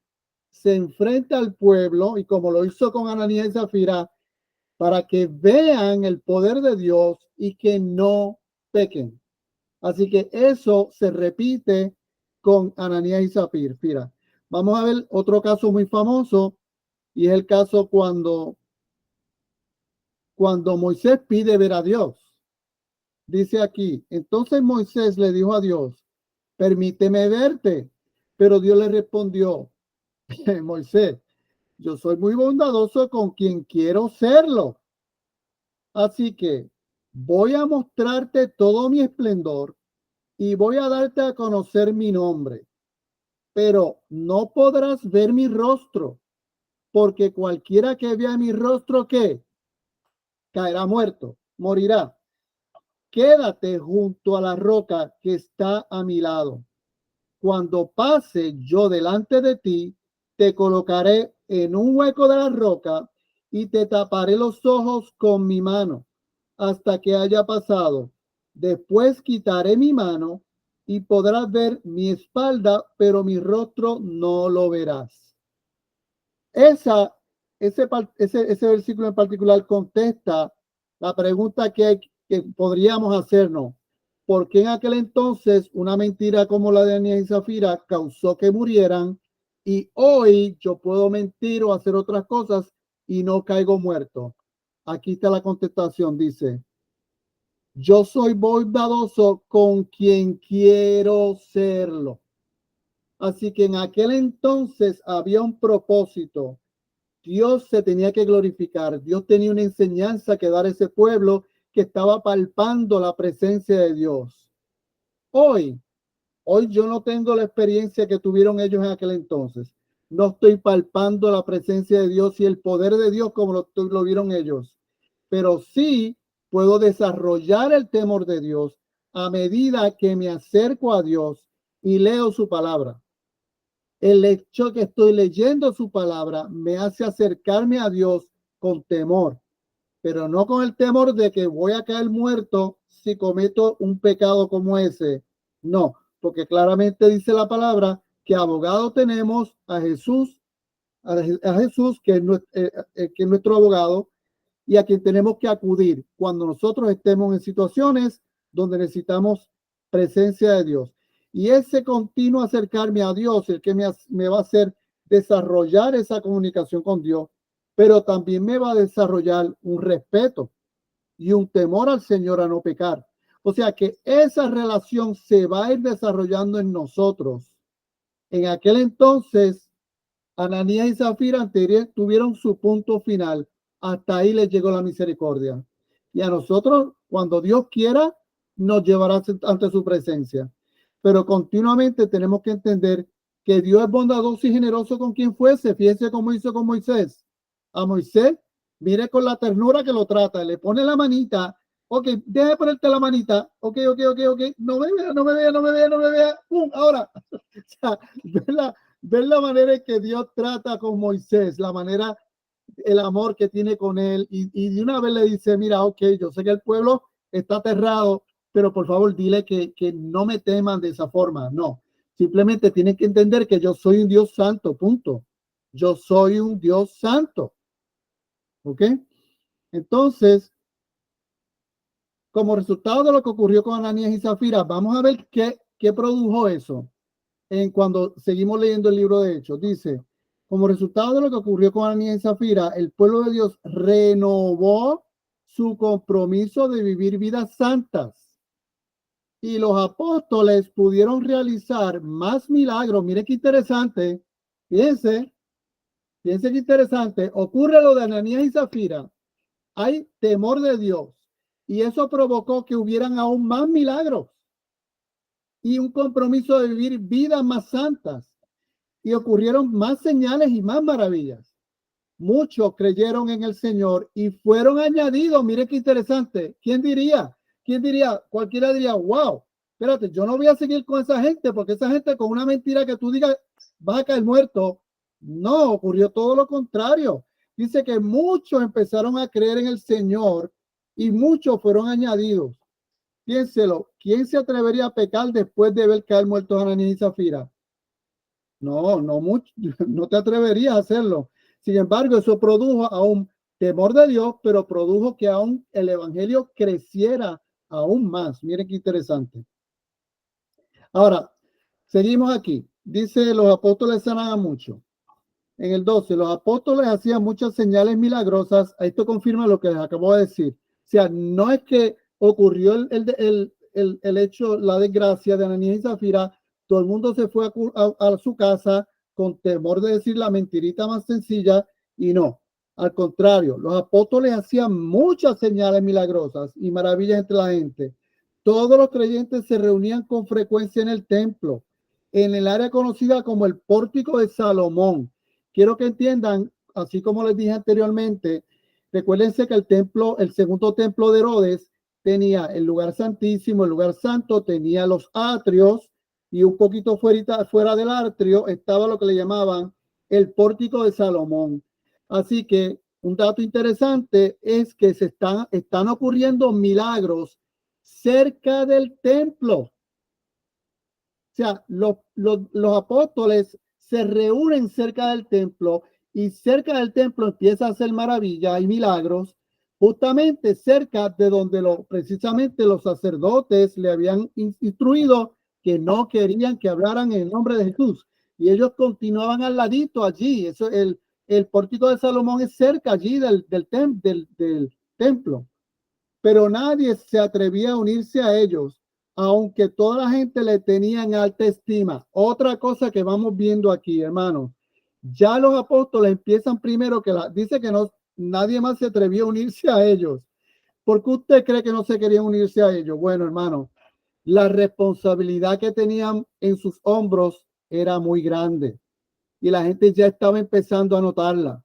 se enfrenta al pueblo y como lo hizo con Ananías y Zafira, para que vean el poder de Dios y que no pequen. Así que eso se repite con Ananías y Zafira. Vamos a ver otro caso muy famoso y es el caso cuando Moisés pide ver a Dios. Dice aquí, entonces Moisés le dijo a Dios, permíteme verte. Pero Dios le respondió, Moisés, yo soy muy bondadoso con quien quiero serlo. Así que voy a mostrarte todo mi esplendor y voy a darte a conocer mi nombre. Pero no podrás ver mi rostro, porque cualquiera que vea mi rostro, ¿qué? Caerá muerto, morirá. Quédate junto a la roca que está a mi lado. Cuando pase yo delante de ti, te colocaré en un hueco de la roca y te taparé los ojos con mi mano hasta que haya pasado. Después quitaré mi mano y podrás ver mi espalda, pero mi rostro no lo verás. Ese versículo en particular contesta la pregunta que podríamos hacernos. ¿Por qué en aquel entonces una mentira como la de Ananías y Zafira causó que murieran y hoy yo puedo mentir o hacer otras cosas y no caigo muerto? Aquí está la contestación, dice, yo soy bondadoso con quien quiero serlo. Así que en aquel entonces había un propósito. Dios se tenía que glorificar. Dios tenía una enseñanza que dar a ese pueblo que estaba palpando la presencia de Dios. Hoy yo no tengo la experiencia que tuvieron ellos en aquel entonces. No estoy palpando la presencia de Dios y el poder de Dios como lo vieron ellos. Pero sí puedo desarrollar el temor de Dios a medida que me acerco a Dios y leo su palabra. El hecho que estoy leyendo su palabra me hace acercarme a Dios con temor, pero no con el temor de que voy a caer muerto si cometo un pecado como ese. No, porque claramente dice la palabra que abogado tenemos a Jesús, que es nuestro abogado y a quien tenemos que acudir cuando nosotros estemos en situaciones donde necesitamos presencia de Dios. Y ese continuo acercarme a Dios, el que me va a hacer desarrollar esa comunicación con Dios, pero también me va a desarrollar un respeto. y un temor al Señor a no pecar. O sea que esa relación se va a ir desarrollando en nosotros. En aquel entonces, Ananías y Zafira tuvieron su punto final. Hasta ahí les llegó la misericordia. Y a nosotros, cuando Dios quiera, nos llevará ante su presencia. Pero continuamente tenemos que entender que Dios es bondadoso y generoso con quien fuese. Fíjense cómo hizo con Moisés. A Moisés, mire con la ternura que lo trata. Le pone la manita. Ok, deja de ponerte la manita. Ok. No me vea, no me vea, no me vea, no me vea. ¡Pum! Ahora, o sea, ver la manera en que Dios trata con Moisés, la manera, el amor que tiene con él. Y de una vez le dice, mira, ok, yo sé que el pueblo está aterrado, pero por favor dile que no me teman de esa forma. No, simplemente tienen que entender que yo soy un Dios santo, punto. Yo soy un Dios santo. ¿Ok? Entonces, como resultado de lo que ocurrió con Ananías y Zafira, vamos a ver qué produjo eso. Cuando seguimos leyendo el libro de Hechos, dice, como resultado de lo que ocurrió con Ananías y Zafira, el pueblo de Dios renovó su compromiso de vivir vidas santas. Y los apóstoles pudieron realizar más milagros. Mire qué interesante. Fíjense qué interesante. Ocurre lo de Ananías y Zafira. Hay temor de Dios. Y eso provocó que hubieran aún más milagros y un compromiso de vivir vidas más santas. Y ocurrieron más señales y más maravillas. Muchos creyeron en el Señor y fueron añadidos. Mire qué interesante. ¿Quién diría? Cualquiera diría, wow, espérate, yo no voy a seguir con esa gente porque esa gente con una mentira que tú digas vas a caer muerto. No, ocurrió todo lo contrario. Dice que muchos empezaron a creer en el Señor y muchos fueron añadidos. Piénselo, ¿quién se atrevería a pecar después de ver caer muertos a Ananías y Zafira? No, no te atreverías a hacerlo. Sin embargo, eso produjo aún temor de Dios, pero produjo que aún el evangelio creciera aún más. Miren qué interesante. Ahora, seguimos aquí. Dice, los apóstoles sanaban mucho. En el 12, los apóstoles hacían muchas señales milagrosas. Esto confirma lo que les acabo de decir. O sea, no es que ocurrió el hecho, la desgracia de Ananías y Zafira. Todo el mundo se fue a su casa con temor de decir la mentirita más sencilla y no. Al contrario, los apóstoles hacían muchas señales milagrosas y maravillas entre la gente. Todos los creyentes se reunían con frecuencia en el templo, en el área conocida como el Pórtico de Salomón. Quiero que entiendan, así como les dije anteriormente, recuérdense que el segundo templo de Herodes tenía el lugar santísimo, el lugar santo, tenía los atrios y un poquito fuera del atrio estaba lo que le llamaban el Pórtico de Salomón. Así que un dato interesante es que están ocurriendo milagros cerca del templo. O sea, los apóstoles se reúnen cerca del templo y cerca del templo empieza a hacer maravillas y milagros, justamente cerca de donde precisamente los sacerdotes le habían instruido que no querían que hablaran en el nombre de Jesús. Y ellos continuaban al ladito allí. Eso, el Pórtico de Salomón es cerca allí del templo. Pero nadie se atrevía a unirse a ellos, aunque toda la gente le tenía en alta estima. Otra cosa que vamos viendo aquí, hermanos, ya los apóstoles empiezan primero dice que nadie más se atrevió a unirse a ellos. ¿Por qué usted cree que no se querían unirse a ellos? Bueno, hermano, la responsabilidad que tenían en sus hombros era muy grande y la gente ya estaba empezando a notarla.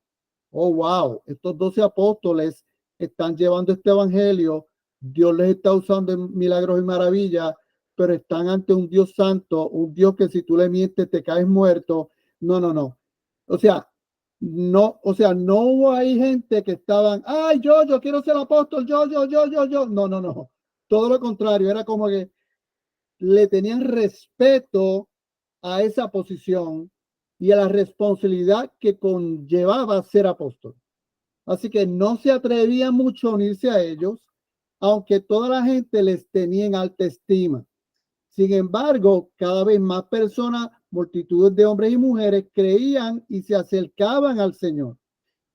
Oh, wow, estos 12 apóstoles están llevando este evangelio, Dios les está usando en milagros y maravillas, pero están ante un Dios santo, un Dios que si tú le mientes te caes muerto. No. O sea, no hubo ahí gente que estaban, ay, yo quiero ser apóstol, yo. No. Todo lo contrario, era como que le tenían respeto a esa posición y a la responsabilidad que conllevaba ser apóstol. Así que no se atrevían mucho a unirse a ellos, aunque toda la gente les tenía en alta estima. Sin embargo, cada vez más personas, multitudes de hombres y mujeres, creían y se acercaban al Señor.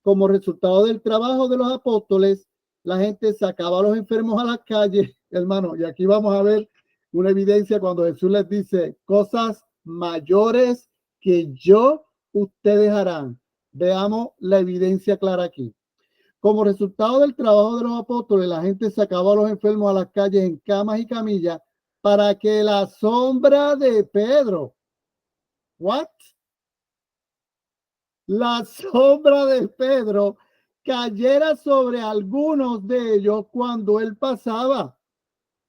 Como resultado del trabajo de los apóstoles, la gente sacaba a los enfermos a las calles, hermano, y aquí vamos a ver una evidencia cuando Jesús les dice, cosas mayores que yo, ustedes harán. Veamos la evidencia clara aquí. Como resultado del trabajo de los apóstoles, la gente sacaba a los enfermos a las calles en camas y camillas para que la sombra de Pedro, ¿what? La sombra de Pedro cayera sobre algunos de ellos cuando él pasaba.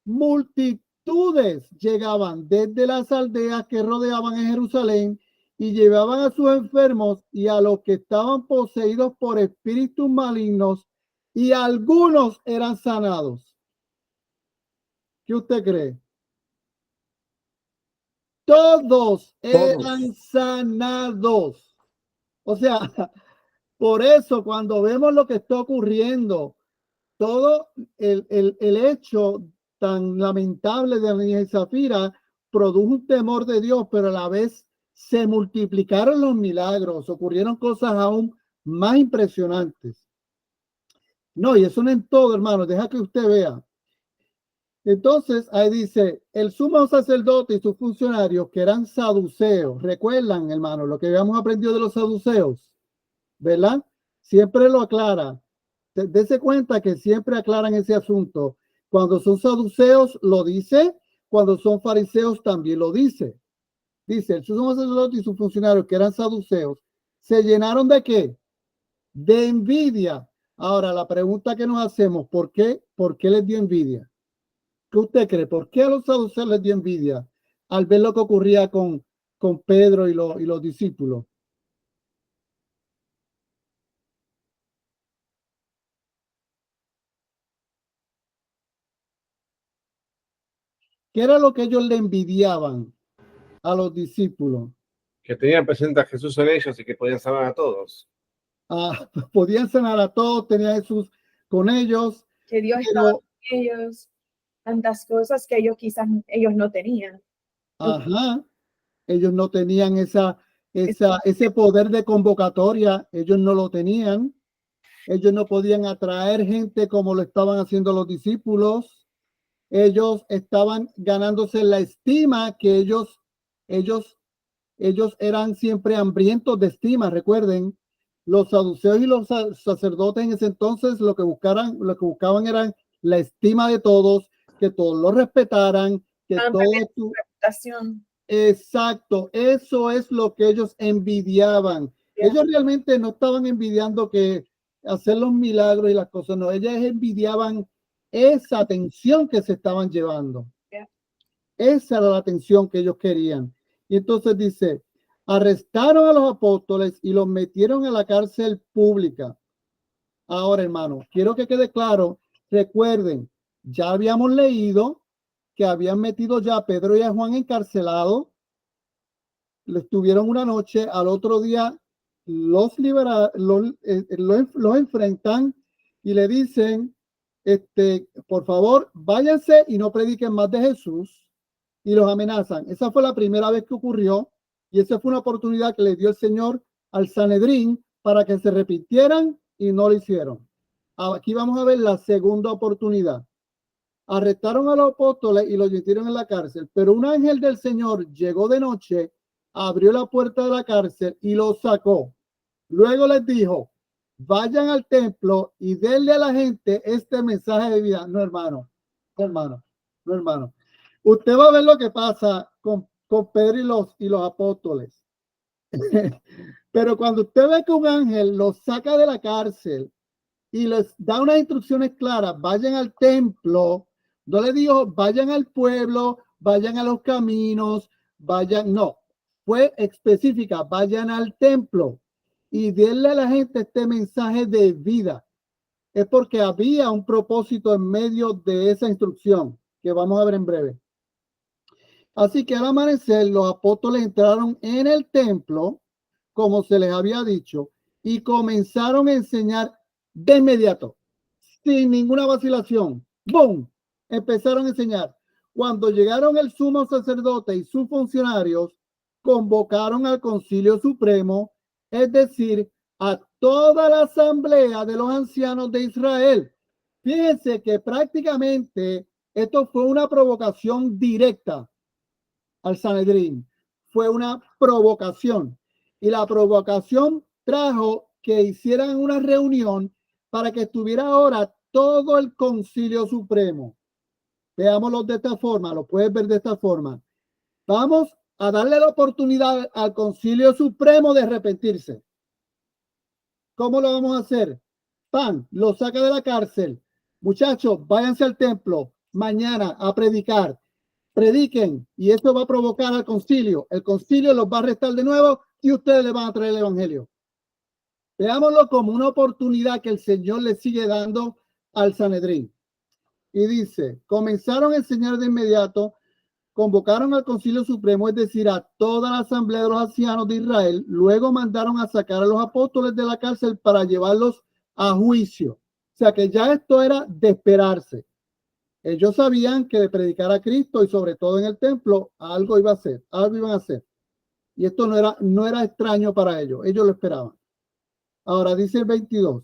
Multitudes llegaban desde las aldeas que rodeaban en Jerusalén y llevaban a sus enfermos y a los que estaban poseídos por espíritus malignos, y algunos eran sanados. ¿Qué usted cree? Todos eran sanados. O sea, por eso cuando vemos lo que está ocurriendo, todo el hecho tan lamentable de Ananías y Zafira produjo un temor de Dios, pero a la vez se multiplicaron los milagros, ocurrieron cosas aún más impresionantes. No, y eso no es todo, hermano, deja que usted vea. Entonces, ahí dice, el sumo sacerdote y sus funcionarios, que eran saduceos, recuerdan, hermano, lo que habíamos aprendido de los saduceos, ¿verdad? Siempre lo aclara. Dese cuenta que siempre aclaran ese asunto. Cuando son saduceos lo dice, cuando son fariseos también lo dice. Dice, el sumo sacerdote y sus funcionarios, que eran saduceos, ¿se llenaron de qué? De envidia. Ahora, la pregunta que nos hacemos, ¿por qué les dio envidia? ¿Qué usted cree? ¿Por qué a los saduceos les dio envidia al ver lo que ocurría con Pedro y los discípulos? ¿Qué era lo que ellos le envidiaban a los discípulos? Que tenían presente a Jesús en ellos y que podían sanar a todos. Podían sanar a todos, tenía Jesús con ellos, Que Dios estaba con ellos, tantas cosas que ellos quizás ellos no tenían. ajá, ellos no tenían ese poder de convocatoria, ellos no lo tenían, ellos no podían atraer gente como lo estaban haciendo los discípulos, ellos estaban ganándose la estima que ellos eran siempre hambrientos de estima. Recuerden, los saduceos y los sacerdotes en ese entonces lo que buscaban eran la estima de todos, que todos lo respetaran, que todo reputación. Exacto, eso es lo que ellos envidiaban. Ellos realmente no estaban envidiando que hacer los milagros y las cosas, no, ellos envidiaban esa atención que se estaban llevando. Esa era la atención que ellos querían. Y entonces dice, arrestaron a los apóstoles y los metieron a la cárcel pública. Ahora, hermano, quiero que quede claro, recuerden, ya habíamos leído que habían metido ya a Pedro y a Juan encarcelados, les tuvieron una noche, al otro día los enfrentan y le dicen, por favor, váyanse y no prediquen más de Jesús, y los amenazan. Esa fue la primera vez que ocurrió, y esa fue una oportunidad que le dio el Señor al Sanedrín para que se repitieran y no lo hicieron. Aquí vamos a ver la segunda oportunidad. Arrestaron a los apóstoles y los metieron en la cárcel, pero un ángel del Señor llegó de noche, abrió la puerta de la cárcel y los sacó. Luego les dijo, vayan al templo y denle a la gente este mensaje de vida. No, hermano, no, hermano, no, hermano. Usted va a ver lo que pasa con Pedro y los apóstoles. Pero cuando usted ve que un ángel los saca de la cárcel y les da unas instrucciones claras, vayan al templo, no le dijo, vayan al pueblo, vayan a los caminos, vayan, no, fue específica, vayan al templo y denle a la gente este mensaje de vida. Es porque había un propósito en medio de esa instrucción que vamos a ver en breve. Así que al amanecer los apóstoles entraron en el templo, como se les había dicho, y comenzaron a enseñar de inmediato, sin ninguna vacilación. ¡Bum! Empezaron a enseñar. Cuando llegaron el sumo sacerdote y sus funcionarios, convocaron al Concilio Supremo, es decir, a toda la asamblea de los ancianos de Israel. Fíjense que prácticamente esto fue una provocación directa al Sanedrín. Fue una provocación. Y la provocación trajo que hicieran una reunión para que estuviera ahora todo el Concilio Supremo. Veámoslo de esta forma, lo puedes ver de esta forma. Vamos a darle la oportunidad al Concilio Supremo de arrepentirse. ¿Cómo lo vamos a hacer? Pan, lo saca de la cárcel. Muchachos, váyanse al templo mañana a predicar. Prediquen y esto va a provocar al concilio. El concilio los va a arrestar de nuevo y ustedes le van a traer el evangelio. Veámoslo como una oportunidad que el Señor le sigue dando al Sanedrín. Y dice, comenzaron a enseñar de inmediato, convocaron al Concilio Supremo, es decir, a toda la asamblea de los ancianos de Israel, luego mandaron a sacar a los apóstoles de la cárcel para llevarlos a juicio. O sea que ya esto era de esperarse. Ellos sabían que de predicar a Cristo y sobre todo en el templo, algo iba a hacer, algo iban a hacer. Y esto no era extraño para ellos lo esperaban. Ahora dice el 22,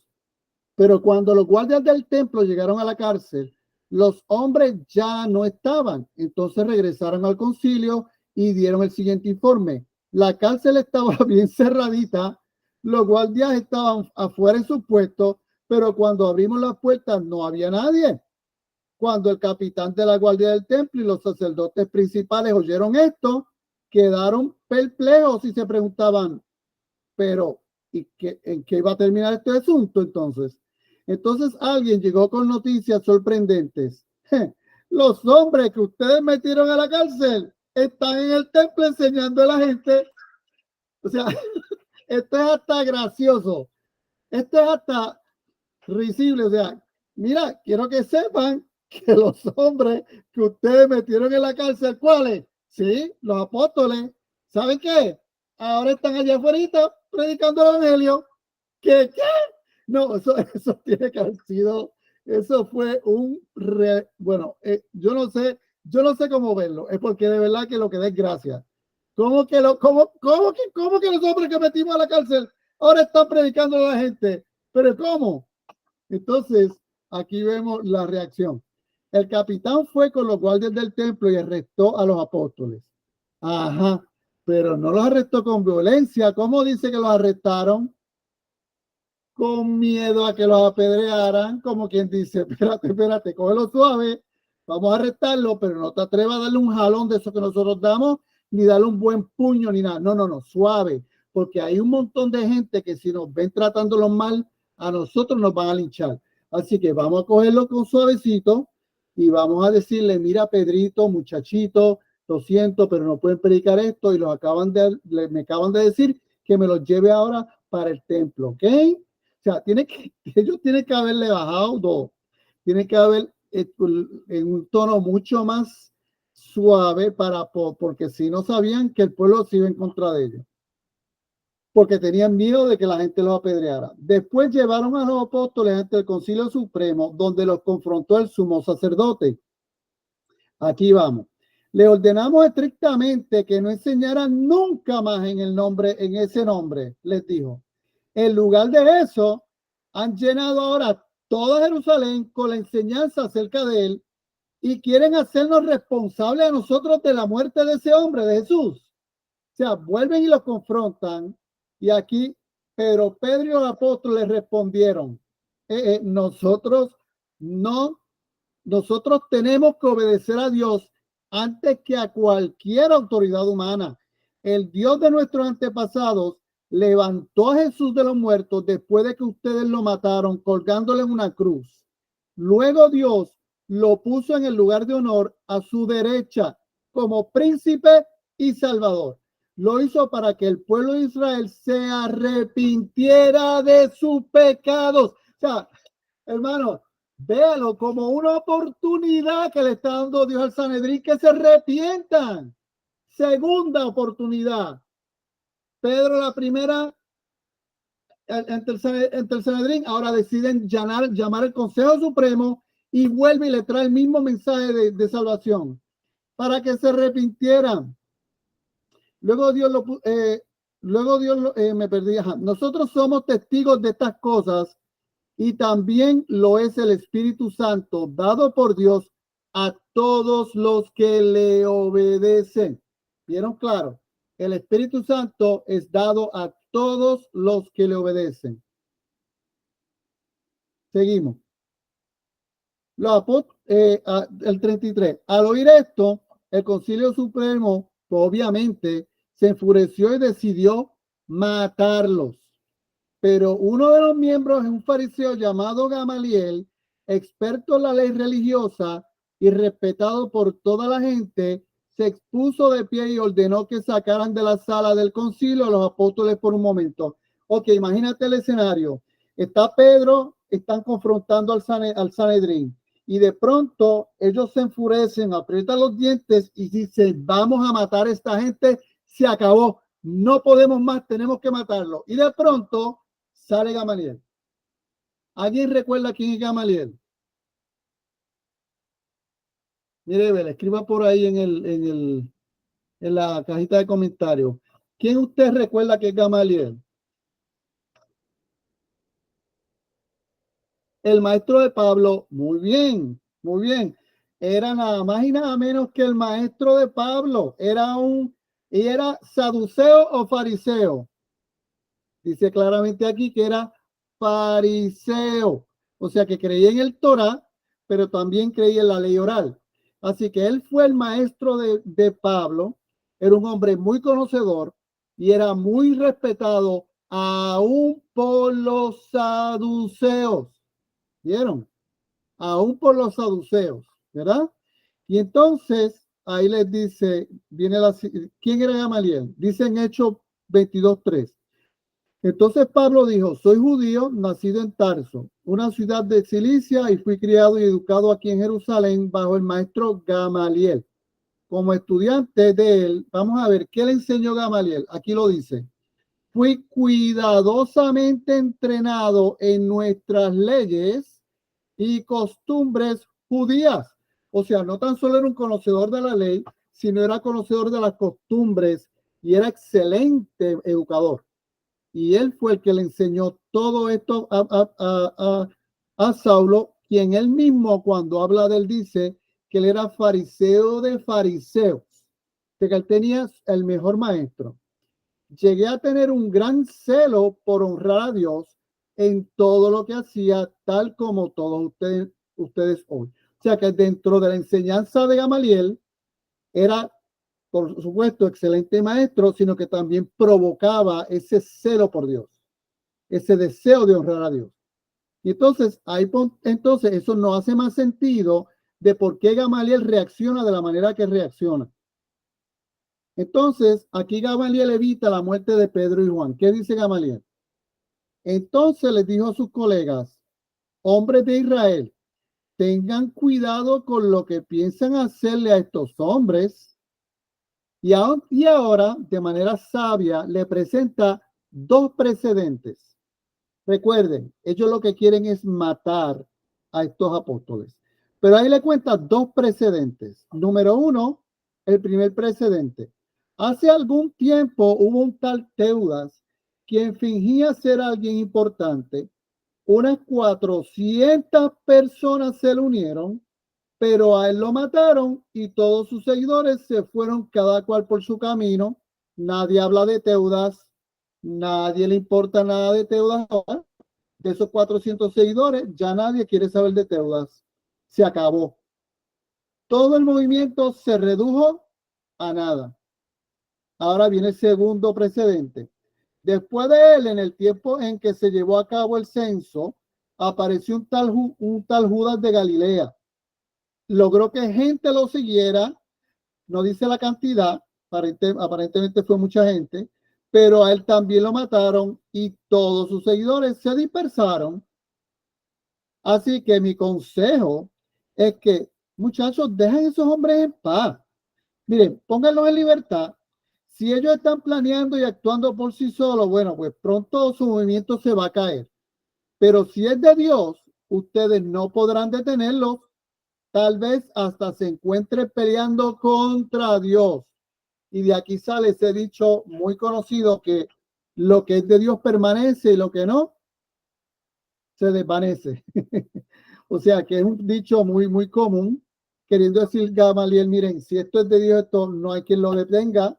pero cuando los guardias del templo llegaron a la cárcel, los hombres ya no estaban. Entonces regresaron al concilio y dieron el siguiente informe. La cárcel estaba bien cerradita, los guardias estaban afuera en sus puestos, pero cuando abrimos las puertas no había nadie. Cuando el capitán de la guardia del templo y los sacerdotes principales oyeron esto, quedaron perplejos y se preguntaban, pero ¿en qué iba a terminar este asunto entonces? Entonces alguien llegó con noticias sorprendentes. Los hombres que ustedes metieron a la cárcel están en el templo enseñando a la gente. O sea, esto es hasta gracioso. Esto es hasta risible. O sea, mira, quiero que sepan que los hombres que ustedes metieron en la cárcel, ¿cuáles? Sí, los apóstoles. ¿Saben qué? Ahora están allá afuera predicando el evangelio. ¿Qué? No, eso tiene que haber sido, eso fue bueno, yo no sé cómo verlo, es porque de verdad que lo que da es gracia. ¿Cómo que los hombres que metimos a la cárcel ahora están predicando a la gente? ¿Pero cómo? Entonces, aquí vemos la reacción. El capitán fue con los guardias del templo y arrestó a los apóstoles. Ajá, pero no los arrestó con violencia. ¿Cómo dice que los arrestaron? Con miedo a que los apedrearan, como quien dice, espérate, cógelo suave, vamos a arrestarlo, pero no te atrevas a darle un jalón de eso que nosotros damos, ni darle un buen puño, ni nada. No, suave, porque hay un montón de gente que si nos ven tratándolos mal, a nosotros nos van a linchar. Así que vamos a cogerlo con suavecito y vamos a decirle, mira, Pedrito, muchachito, lo siento, pero no pueden predicar esto y me acaban de decir que me los lleve ahora para el templo, ¿ok? O sea, ellos tienen que haberle bajado dos. Tienen que haber en un tono mucho más suave porque si no sabían que el pueblo se iba en contra de ellos. Porque tenían miedo de que la gente los apedreara. Después llevaron a los apóstoles ante el Concilio Supremo, donde los confrontó el sumo sacerdote. Aquí vamos. Le ordenamos estrictamente que no enseñaran nunca más en ese nombre, les dijo. En lugar de eso, han llenado ahora toda Jerusalén con la enseñanza acerca de él y quieren hacernos responsables a nosotros de la muerte de ese hombre, de Jesús. O sea, vuelven y lo confrontan. Y aquí, pero Pedro y los apóstoles respondieron, nosotros tenemos que obedecer a Dios antes que a cualquier autoridad humana. El Dios de nuestros antepasados levantó a Jesús de los muertos después de que ustedes lo mataron colgándole en una cruz. Luego Dios lo puso en el lugar de honor a su derecha como príncipe y salvador. Lo hizo para que el pueblo de Israel se arrepintiera de sus pecados. O sea, hermano, véalo como una oportunidad que le está dando Dios al Sanedrín, que se arrepientan. Segunda oportunidad. Pedro la primera entre el Sanedrín, ahora deciden llamar al Consejo Supremo y vuelve y le trae el mismo mensaje de salvación para que se arrepintieran. Luego Dios me perdí. Nosotros somos testigos de estas cosas y también lo es el Espíritu Santo dado por Dios a todos los que le obedecen. ¿Vieron claro? El Espíritu Santo es dado a todos los que le obedecen. Seguimos. El 33. Al oír esto, el Concilio Supremo obviamente se enfureció y decidió matarlos. Pero uno de los miembros es un fariseo llamado Gamaliel, experto en la ley religiosa y respetado por toda la gente, se expuso de pie y ordenó que sacaran de la sala del concilio a los apóstoles por un momento. Ok, imagínate el escenario. Está Pedro, están confrontando al Sanedrín y de pronto ellos se enfurecen, aprietan los dientes y dicen, vamos a matar a esta gente, se acabó, no podemos más, tenemos que matarlo. Y de pronto sale Gamaliel. ¿Alguien recuerda quién es Gamaliel? Mire, le escriba por ahí en la cajita de comentarios. ¿Quién usted recuerda que es Gamaliel? El maestro de Pablo. Muy bien, muy bien. Era nada más y nada menos que el maestro de Pablo. Era saduceo o fariseo. Dice claramente aquí que era fariseo. O sea que creía en el Torá, pero también creía en la ley oral. Así que él fue el maestro de Pablo. Era un hombre muy conocedor y era muy respetado aún por los saduceos. ¿Vieron? Aún por los saduceos, ¿verdad? Y entonces ahí les dice, ¿quién era Gamaliel? Dice en Hechos 22:3. Entonces Pablo dijo, soy judío, nacido en Tarso, una ciudad de Cilicia, y fui criado y educado aquí en Jerusalén bajo el maestro Gamaliel. Como estudiante de él, vamos a ver, ¿qué le enseñó Gamaliel? Aquí lo dice. Fui cuidadosamente entrenado en nuestras leyes y costumbres judías. O sea, no tan solo era un conocedor de la ley, sino era conocedor de las costumbres y era excelente educador. Y él fue el que le enseñó todo esto a Saulo, quien él mismo cuando habla de él dice que él era fariseo de fariseos, que él tenía el mejor maestro. Llegué a tener un gran celo por honrar a Dios en todo lo que hacía, tal como todos ustedes hoy. O sea que dentro de la enseñanza de Gamaliel era, por supuesto, excelente maestro, sino que también provocaba ese celo por Dios, ese deseo de honrar a Dios. Y entonces, entonces eso no hace más sentido de por qué Gamaliel reacciona de la manera que reacciona. Entonces, aquí Gamaliel evita la muerte de Pedro y Juan. ¿Qué dice Gamaliel? Entonces les dijo a sus colegas, hombres de Israel, tengan cuidado con lo que piensan hacerle a estos hombres. Y ahora, de manera sabia, le presenta dos precedentes. Recuerden, ellos lo que quieren es matar a estos apóstoles. Pero ahí le cuenta dos precedentes. Número uno, el primer precedente. Hace algún tiempo hubo un tal Teudas, quien fingía ser alguien importante. Unas 400 personas se le unieron, pero a él lo mataron y todos sus seguidores se fueron cada cual por su camino. Nadie habla de Teudas, nadie le importa nada de Teudas ahora. De esos 400 seguidores, ya nadie quiere saber de Teudas. Se acabó. Todo el movimiento se redujo a nada. Ahora viene el segundo precedente. Después de él, en el tiempo en que se llevó a cabo el censo, apareció un tal Judas de Galilea. Logró que gente lo siguiera, no dice la cantidad, aparentemente fue mucha gente, pero a él también lo mataron y todos sus seguidores se dispersaron. Así que mi consejo es que, muchachos, dejen a esos hombres en paz. Miren, pónganlos en libertad. Si ellos están planeando y actuando por sí solos, bueno, pues pronto su movimiento se va a caer. Pero si es de Dios, ustedes no podrán detenerlos. Tal vez hasta se encuentre peleando contra Dios. Y de aquí sale ese dicho muy conocido que lo que es de Dios permanece y lo que no se desvanece. O sea que es un dicho muy, muy común, queriendo decir Gamaliel, miren, si esto es de Dios, esto no hay quien lo detenga.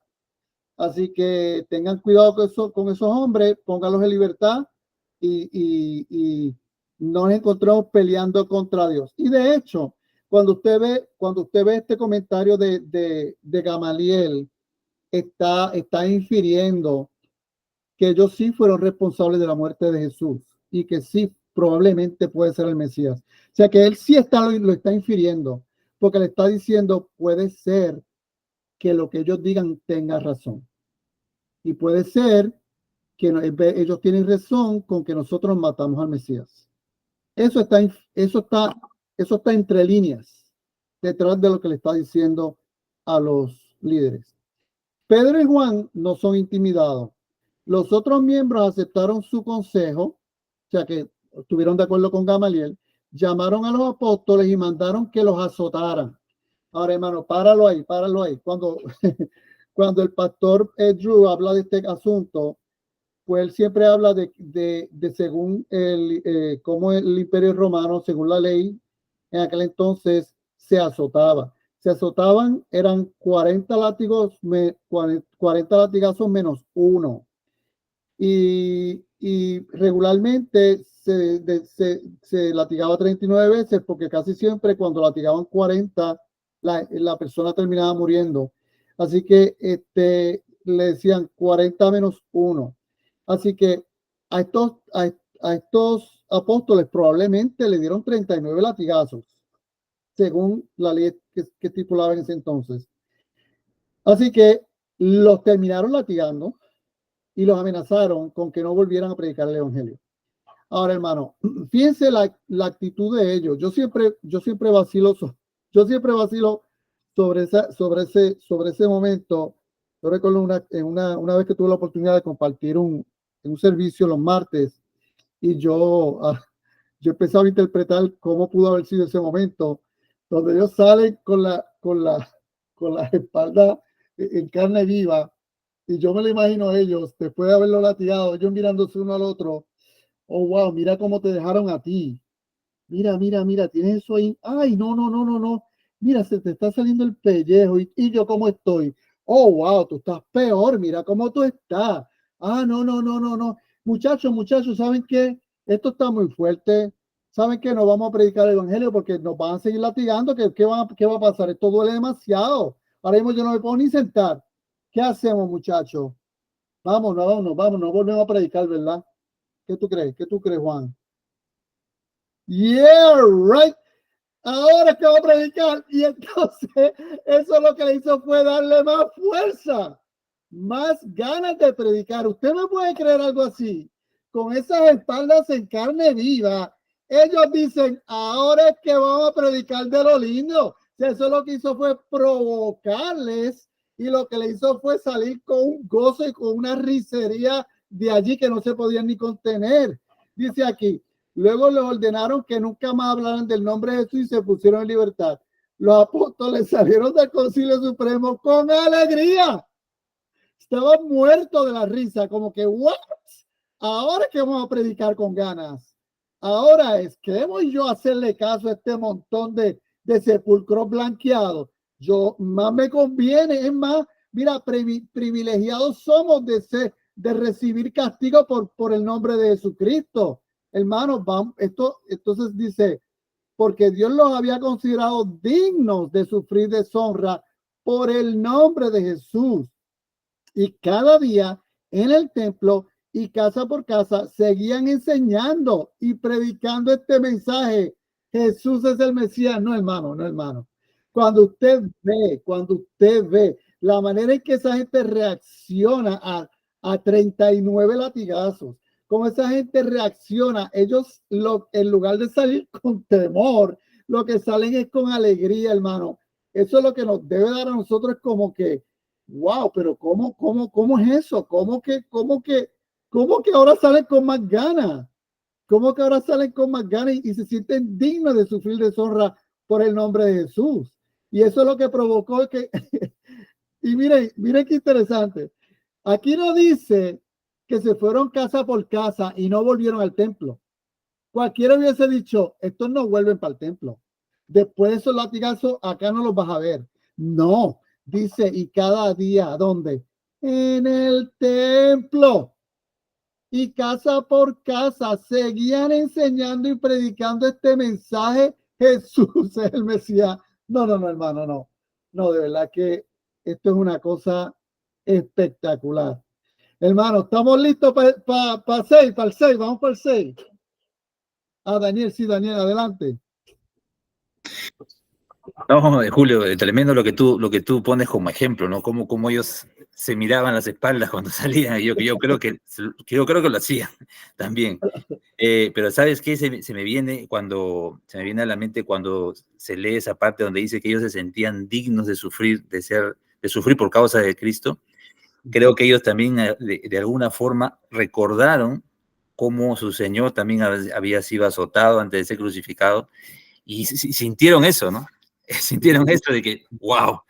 Así que tengan cuidado con esos hombres, pónganlos en libertad y no nos encontramos peleando contra Dios. Y de hecho, cuando usted ve este comentario de Gamaliel, está infiriendo que ellos sí fueron responsables de la muerte de Jesús y que sí probablemente puede ser el Mesías. O sea que él sí lo está infiriendo, porque le está diciendo, puede ser que lo que ellos digan tenga razón. Y puede ser que ellos tienen razón con que nosotros matamos al Mesías. Eso está entre líneas, detrás de lo que le está diciendo a los líderes. Pedro y Juan no son intimidados. Los otros miembros aceptaron su consejo, o sea que estuvieron de acuerdo con Gamaliel, llamaron a los apóstoles y mandaron que los azotaran. Ahora, hermano, páralo ahí. Cuando el pastor Drew habla de este asunto, pues él siempre habla de según cómo el imperio romano, según la ley, en aquel entonces se azotaba. Se azotaban, eran 40 látigos, 40 latigazos menos uno. Y regularmente se latigaba 39 veces, porque casi siempre cuando latigaban 40, la persona terminaba muriendo. Así que le decían 40 menos 1. Así que a estos apóstoles probablemente le dieron 39 latigazos, según la ley que estipulaba en ese entonces. Así que los terminaron latigando y los amenazaron con que no volvieran a predicar el evangelio. Ahora, hermano, fíjense la actitud de ellos. Yo siempre vacilo sobre ese momento. Yo recuerdo una vez que tuve la oportunidad de compartir en un servicio los martes, y yo empezaba a interpretar cómo pudo haber sido ese momento donde ellos salen con la espalda en carne viva, y yo me lo imagino a ellos después de haberlo latigado, ellos mirándose uno al otro. Oh, wow, mira cómo te dejaron a ti. Mira, tienes eso ahí. Ay, no. Mira, se te está saliendo el pellejo. ¿Y yo cómo estoy? Oh, wow, tú estás peor. Mira cómo tú estás. Ah, no. Muchachos, ¿saben qué? Esto está muy fuerte. ¿Saben qué? No vamos a predicar el evangelio porque nos van a seguir latigando. ¿Qué va a pasar? Esto duele demasiado. Ahora mismo yo no me puedo ni sentar. ¿Qué hacemos, muchachos? Vámonos, no volvemos a predicar, ¿verdad? ¿Qué tú crees, Juan? Yeah, right. Ahora es que va a predicar. Y entonces eso lo que le hizo fue darle más fuerza, más ganas de predicar. Usted no puede creer algo así. Con esas espaldas en carne viva, ellos dicen, ahora es que vamos a predicar de lo lindo. Eso lo que hizo fue provocarles, y lo que le hizo fue salir con un gozo y con una risería de allí que no se podían ni contener. Dice aquí, luego les ordenaron que nunca más hablaran del nombre de Jesús y se pusieron en libertad. Los apóstoles salieron del Concilio Supremo con alegría. Estaban muertos de la risa, como que, ¿what? Ahora es que vamos a predicar con ganas. Ahora es que voy yo a hacerle caso a este montón de sepulcros blanqueados. Yo más me conviene, es más, mira, privilegiados somos de recibir castigo por el nombre de Jesucristo. Hermanos, entonces dice, porque Dios los había considerado dignos de sufrir deshonra por el nombre de Jesús. Y cada día en el templo y casa por casa seguían enseñando y predicando este mensaje. Jesús es el Mesías. No, hermano. Cuando usted ve la manera en que esa gente reacciona a 39 latigazos, como esa gente reacciona, ellos en lugar de salir con temor, lo que salen es con alegría, hermano. Eso es lo que nos debe dar a nosotros, como que, wow, pero ¿cómo es eso? ¿Cómo que ahora salen con más ganas? ¿Cómo que ahora salen con más ganas y se sienten dignos de sufrir deshonra por el nombre de Jesús? Y eso es lo que provocó que... Y miren qué interesante. Aquí no dice que se fueron casa por casa y no volvieron al templo. Cualquiera hubiese dicho, estos no vuelven para el templo. Después de esos latigazos, acá no los vas a ver. No, dice, y cada día, ¿dónde? En el templo. Y casa por casa seguían enseñando y predicando este mensaje. Jesús es el Mesías. No, hermano, no. No, de verdad que esto es una cosa espectacular. Hermano, ¿estamos listos para el 6? Vamos para el 6. Daniel, sí, Daniel, adelante. No, Julio, tremendo lo que tú pones como ejemplo, ¿no? Cómo ellos se miraban las espaldas cuando salían. Yo creo que lo hacían también. Pero ¿sabes qué? Se me viene a la mente cuando se lee esa parte donde dice que ellos se sentían dignos de sufrir, de sufrir por causa de Cristo. Creo que ellos también de alguna forma recordaron cómo su Señor también había sido azotado antes de ser crucificado y sintieron eso, ¿no? Sintieron eso de que, wow,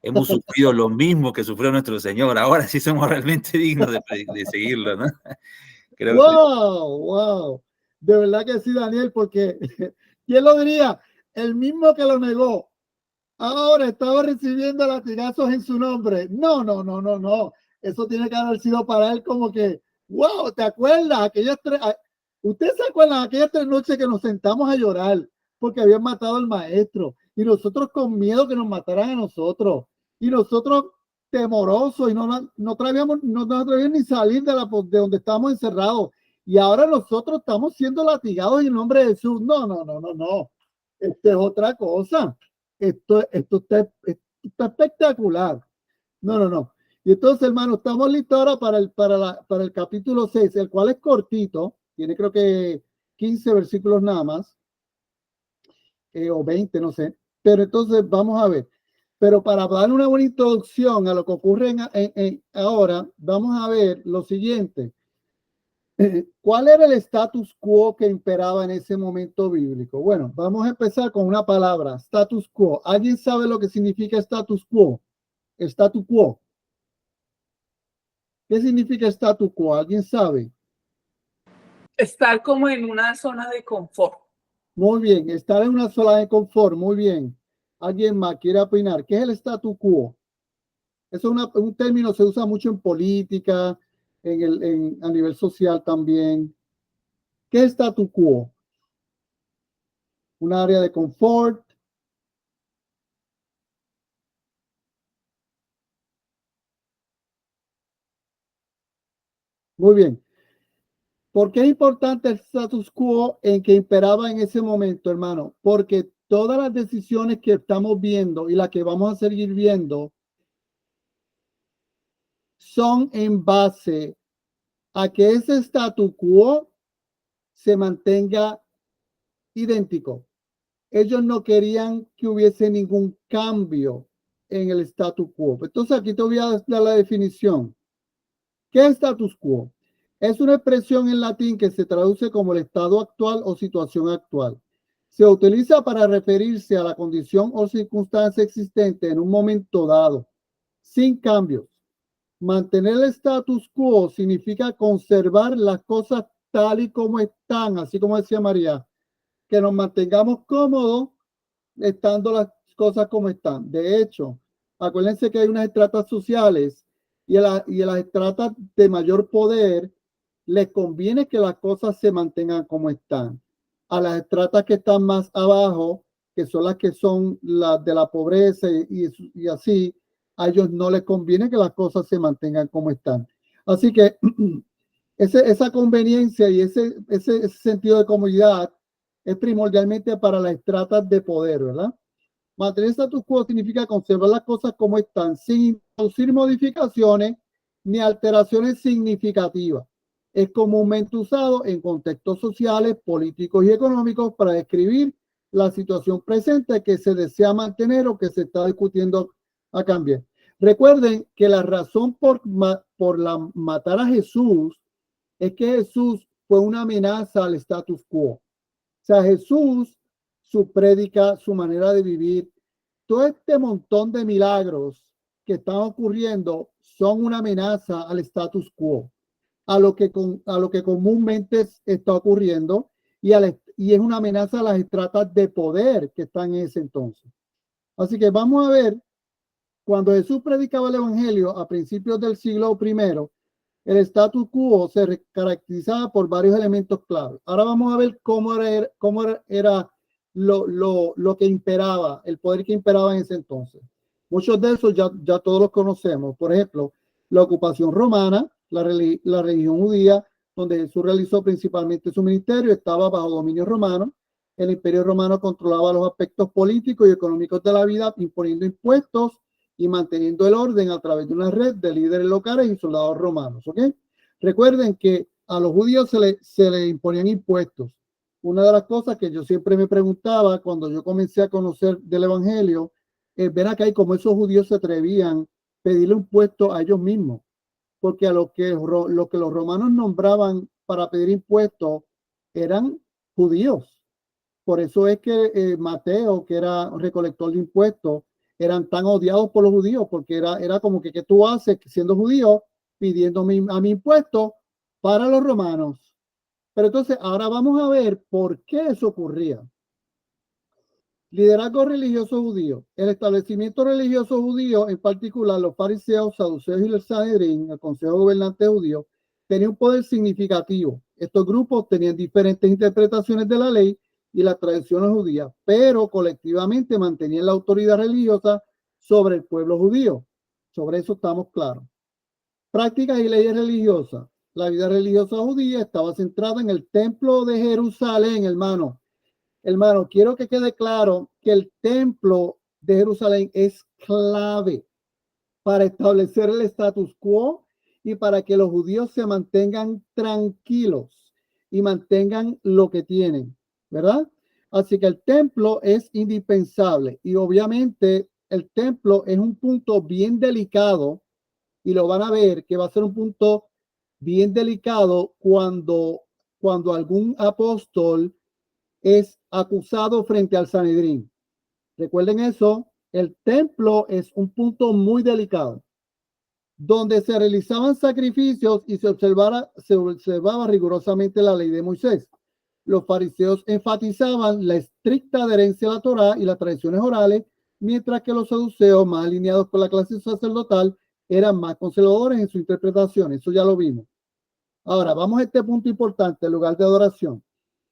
hemos sufrido lo mismo que sufrió nuestro Señor, ahora sí somos realmente dignos de seguirlo, ¿no? Creo Wow. De verdad que sí, Daniel, porque ¿quién lo diría? El mismo que lo negó, ahora estaba recibiendo latigazos en su nombre. No. Eso tiene que haber sido para él como que, wow, ¿te acuerdas? ¿Ustedes se acuerdan aquellas 3 noches que nos sentamos a llorar porque habían matado al maestro? Y nosotros con miedo que nos mataran a nosotros. Y nosotros temorosos y no nos atrevíamos ni salir de donde estábamos encerrados. Y ahora nosotros estamos siendo latigados en el nombre de Jesús. No. Esto es otra cosa. Esto está espectacular. No. Y entonces, hermano, estamos listos ahora para el capítulo 6, el cual es cortito. Tiene creo que 15 versículos nada más. O 20, no sé. Pero entonces vamos a ver. Pero para dar una buena introducción a lo que ocurre ahora, vamos a ver lo siguiente. ¿Cuál era el status quo que imperaba en ese momento bíblico? Bueno, vamos a empezar con una palabra, status quo. ¿Alguien sabe lo que significa status quo? Status quo. ¿Qué significa status quo? ¿Alguien sabe? Estar como en una zona de confort. Muy bien, estar en una zona de confort. Muy bien. ¿Alguien más quiere opinar? ¿Qué es el status quo? Eso es un término que se usa mucho en política, a nivel social también. ¿Qué es status quo? Un área de confort. Muy bien. ¿Por qué es importante el status quo en que imperaba en ese momento, hermano? Porque todas las decisiones que estamos viendo y las que vamos a seguir viendo son en base a que ese status quo se mantenga idéntico. Ellos no querían que hubiese ningún cambio en el status quo. Entonces aquí te voy a dar la definición. ¿Qué es status quo? Es una expresión en latín que se traduce como el estado actual o situación actual. Se utiliza para referirse a la condición o circunstancia existente en un momento dado, sin cambios. Mantener el status quo significa conservar las cosas tal y como están, así como decía María, que nos mantengamos cómodos estando las cosas como están. De hecho, acuérdense que hay unas estratas sociales y a las estratas de mayor poder les conviene que las cosas se mantengan como están. A las estratas que están más abajo, que son las que son las de la pobreza y así, a ellos no les conviene que las cosas se mantengan como están. Así que esa conveniencia y ese sentido de comodidad es primordialmente para las estratas de poder, ¿verdad? Mantener status quo significa conservar las cosas como están, sin introducir modificaciones ni alteraciones significativas. Es comúnmente usado en contextos sociales, políticos y económicos para describir la situación presente que se desea mantener o que se está discutiendo a cambiar. Recuerden que la razón por matar a Jesús es que Jesús fue una amenaza al status quo. O sea, Jesús, su prédica, su manera de vivir, todo este montón de milagros que están ocurriendo son una amenaza al status quo, a lo que comúnmente está ocurriendo y es una amenaza a las estratas de poder que están en ese entonces. Así que vamos a ver, cuando Jesús predicaba el evangelio a principios del siglo I, el status quo se caracterizaba por varios elementos clave. Ahora vamos a ver cómo era lo que imperaba, el poder que imperaba en ese entonces. Muchos de esos ya todos los conocemos. Por ejemplo, la ocupación romana, la religión judía, donde Jesús realizó principalmente su ministerio, estaba bajo dominio romano. El imperio romano controlaba los aspectos políticos y económicos de la vida, imponiendo impuestos y manteniendo el orden a través de una red de líderes locales y soldados romanos. ¿Ok? Recuerden que a los judíos se le imponían impuestos. Una de las cosas que yo siempre me preguntaba cuando yo comencé a conocer del evangelio es ver acá y cómo esos judíos se atrevían a pedirle impuestos a ellos mismos, porque a lo que los romanos nombraban para pedir impuestos eran judíos. Por eso es que Mateo, que era recolector de impuestos, eran tan odiados por los judíos, porque era como que ¿qué tú haces siendo judío pidiendo a mi impuesto para los romanos? Pero entonces ahora vamos a ver por qué eso ocurría. Liderazgo religioso judío. El establecimiento religioso judío, en particular los fariseos, saduceos y el Sanedrín, el consejo gobernante judío, tenía un poder significativo. Estos grupos tenían diferentes interpretaciones de la ley y las tradiciones judías, pero colectivamente mantenían la autoridad religiosa sobre el pueblo judío. Sobre eso estamos claros. Prácticas y leyes religiosas. La vida religiosa judía estaba centrada en el templo de Jerusalén, hermano. Hermano, quiero que quede claro que el templo de Jerusalén es clave para establecer el status quo y para que los judíos se mantengan tranquilos y mantengan lo que tienen, ¿verdad? Así que el templo es indispensable y obviamente el templo es un punto bien delicado y lo van a ver que va a ser un punto bien delicado cuando algún apóstol es acusado frente al Sanedrín. Recuerden eso, el templo es un punto muy delicado, donde se realizaban sacrificios y se observaba rigurosamente la ley de Moisés. Los fariseos enfatizaban la estricta adherencia a la Torá y las tradiciones orales, mientras que los saduceos, más alineados con la clase sacerdotal, eran más conservadores en su interpretación. Eso ya lo vimos. Ahora, vamos a este punto importante, el lugar de adoración.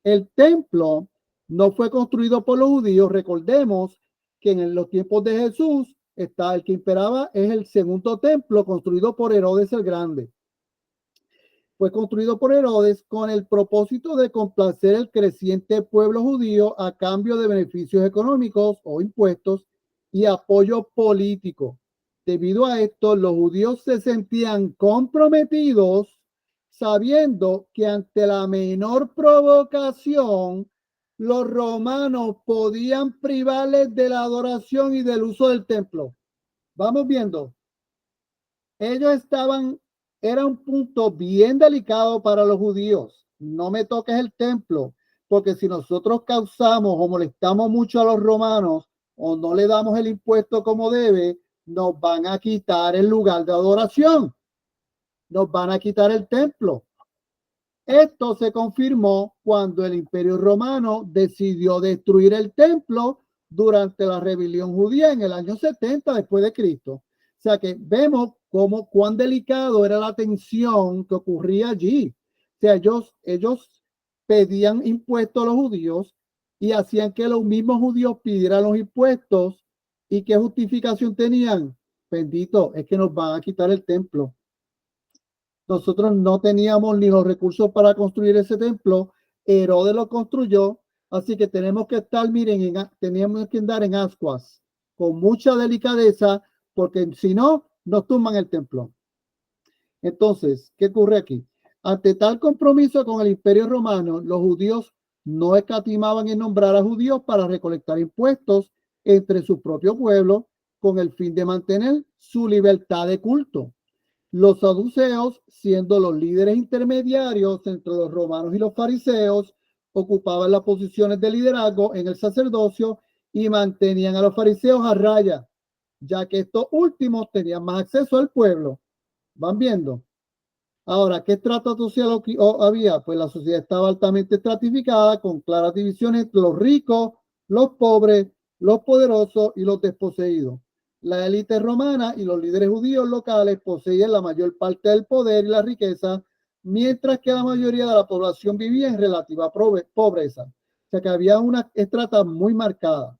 El templo no fue construido por los judíos. Recordemos que en los tiempos de Jesús el que imperaba es el segundo templo construido por Herodes el Grande. Fue construido por Herodes con el propósito de complacer el creciente pueblo judío a cambio de beneficios económicos o impuestos y apoyo político. Debido a esto, los judíos se sentían comprometidos sabiendo que ante la menor provocación, los romanos podían privarles de la adoración y del uso del templo. Vamos viendo. Era un punto bien delicado para los judíos. No me toques el templo, porque si nosotros causamos o molestamos mucho a los romanos o no le damos el impuesto como debe, nos van a quitar el lugar de adoración. Nos van a quitar el templo. Esto se confirmó cuando el Imperio Romano decidió destruir el templo durante la rebelión judía en el año 70 después de Cristo. O sea que vemos cuán delicado era la tensión que ocurría allí. O sea, ellos pedían impuestos a los judíos y hacían que los mismos judíos pidieran los impuestos. ¿Y qué justificación tenían? Bendito, es que nos van a quitar el templo. Nosotros no teníamos ni los recursos para construir ese templo. Herodes lo construyó. Así que tenemos que estar, miren, teníamos que andar en ascuas con mucha delicadeza, porque si no, nos tumban el templo. Entonces, ¿qué ocurre aquí? Ante tal compromiso con el Imperio Romano, los judíos no escatimaban en nombrar a judíos para recolectar impuestos entre su propio pueblo con el fin de mantener su libertad de culto. Los saduceos, siendo los líderes intermediarios entre los romanos y los fariseos, ocupaban las posiciones de liderazgo en el sacerdocio y mantenían a los fariseos a raya, ya que estos últimos tenían más acceso al pueblo. ¿Van viendo? Ahora, ¿qué estrato social había? Pues la sociedad estaba altamente estratificada, con claras divisiones entre los ricos, los pobres, los poderosos y los desposeídos. La élite romana y los líderes judíos locales poseían la mayor parte del poder y la riqueza, mientras que la mayoría de la población vivía en relativa pobreza. O sea que había una estrata muy marcada.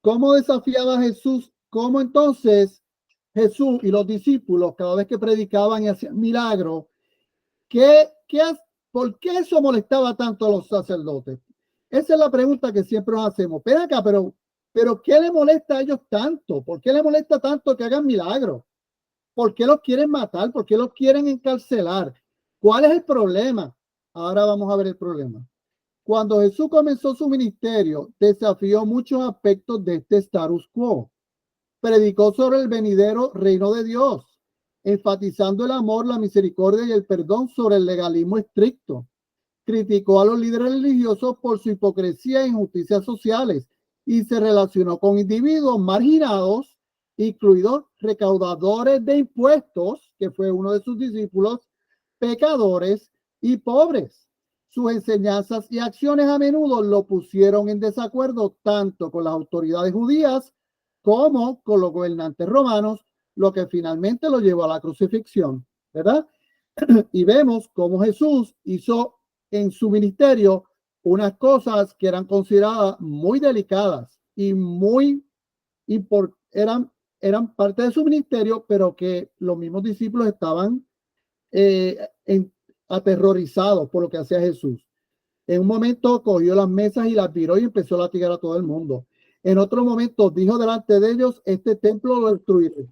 ¿Cómo desafiaba Jesús? ¿Cómo entonces Jesús y los discípulos, cada vez que predicaban y hacían milagros, por qué eso molestaba tanto a los sacerdotes? Esa es la pregunta que siempre nos hacemos. Ven acá, pero ¿qué le molesta a ellos tanto? ¿Por qué le molesta tanto que hagan milagros? ¿Por qué los quieren matar? ¿Por qué los quieren encarcelar? ¿Cuál es el problema? Ahora vamos a ver el problema. Cuando Jesús comenzó su ministerio, desafió muchos aspectos de este status quo. Predicó sobre el venidero reino de Dios, enfatizando el amor, la misericordia y el perdón sobre el legalismo estricto. Criticó a los líderes religiosos por su hipocresía e injusticias sociales y se relacionó con individuos marginados, incluidos recaudadores de impuestos, que fue uno de sus discípulos, pecadores y pobres. Sus enseñanzas y acciones a menudo lo pusieron en desacuerdo tanto con las autoridades judías como con los gobernantes romanos, lo que finalmente lo llevó a la crucifixión, ¿verdad? Y vemos cómo Jesús hizo en su ministerio unas cosas que eran consideradas muy delicadas y eran parte de su ministerio, pero que los mismos discípulos estaban aterrorizados por lo que hacía Jesús. En un momento cogió las mesas y las viró y empezó a latigar a todo el mundo. En otro momento dijo delante de ellos: este templo lo destruiré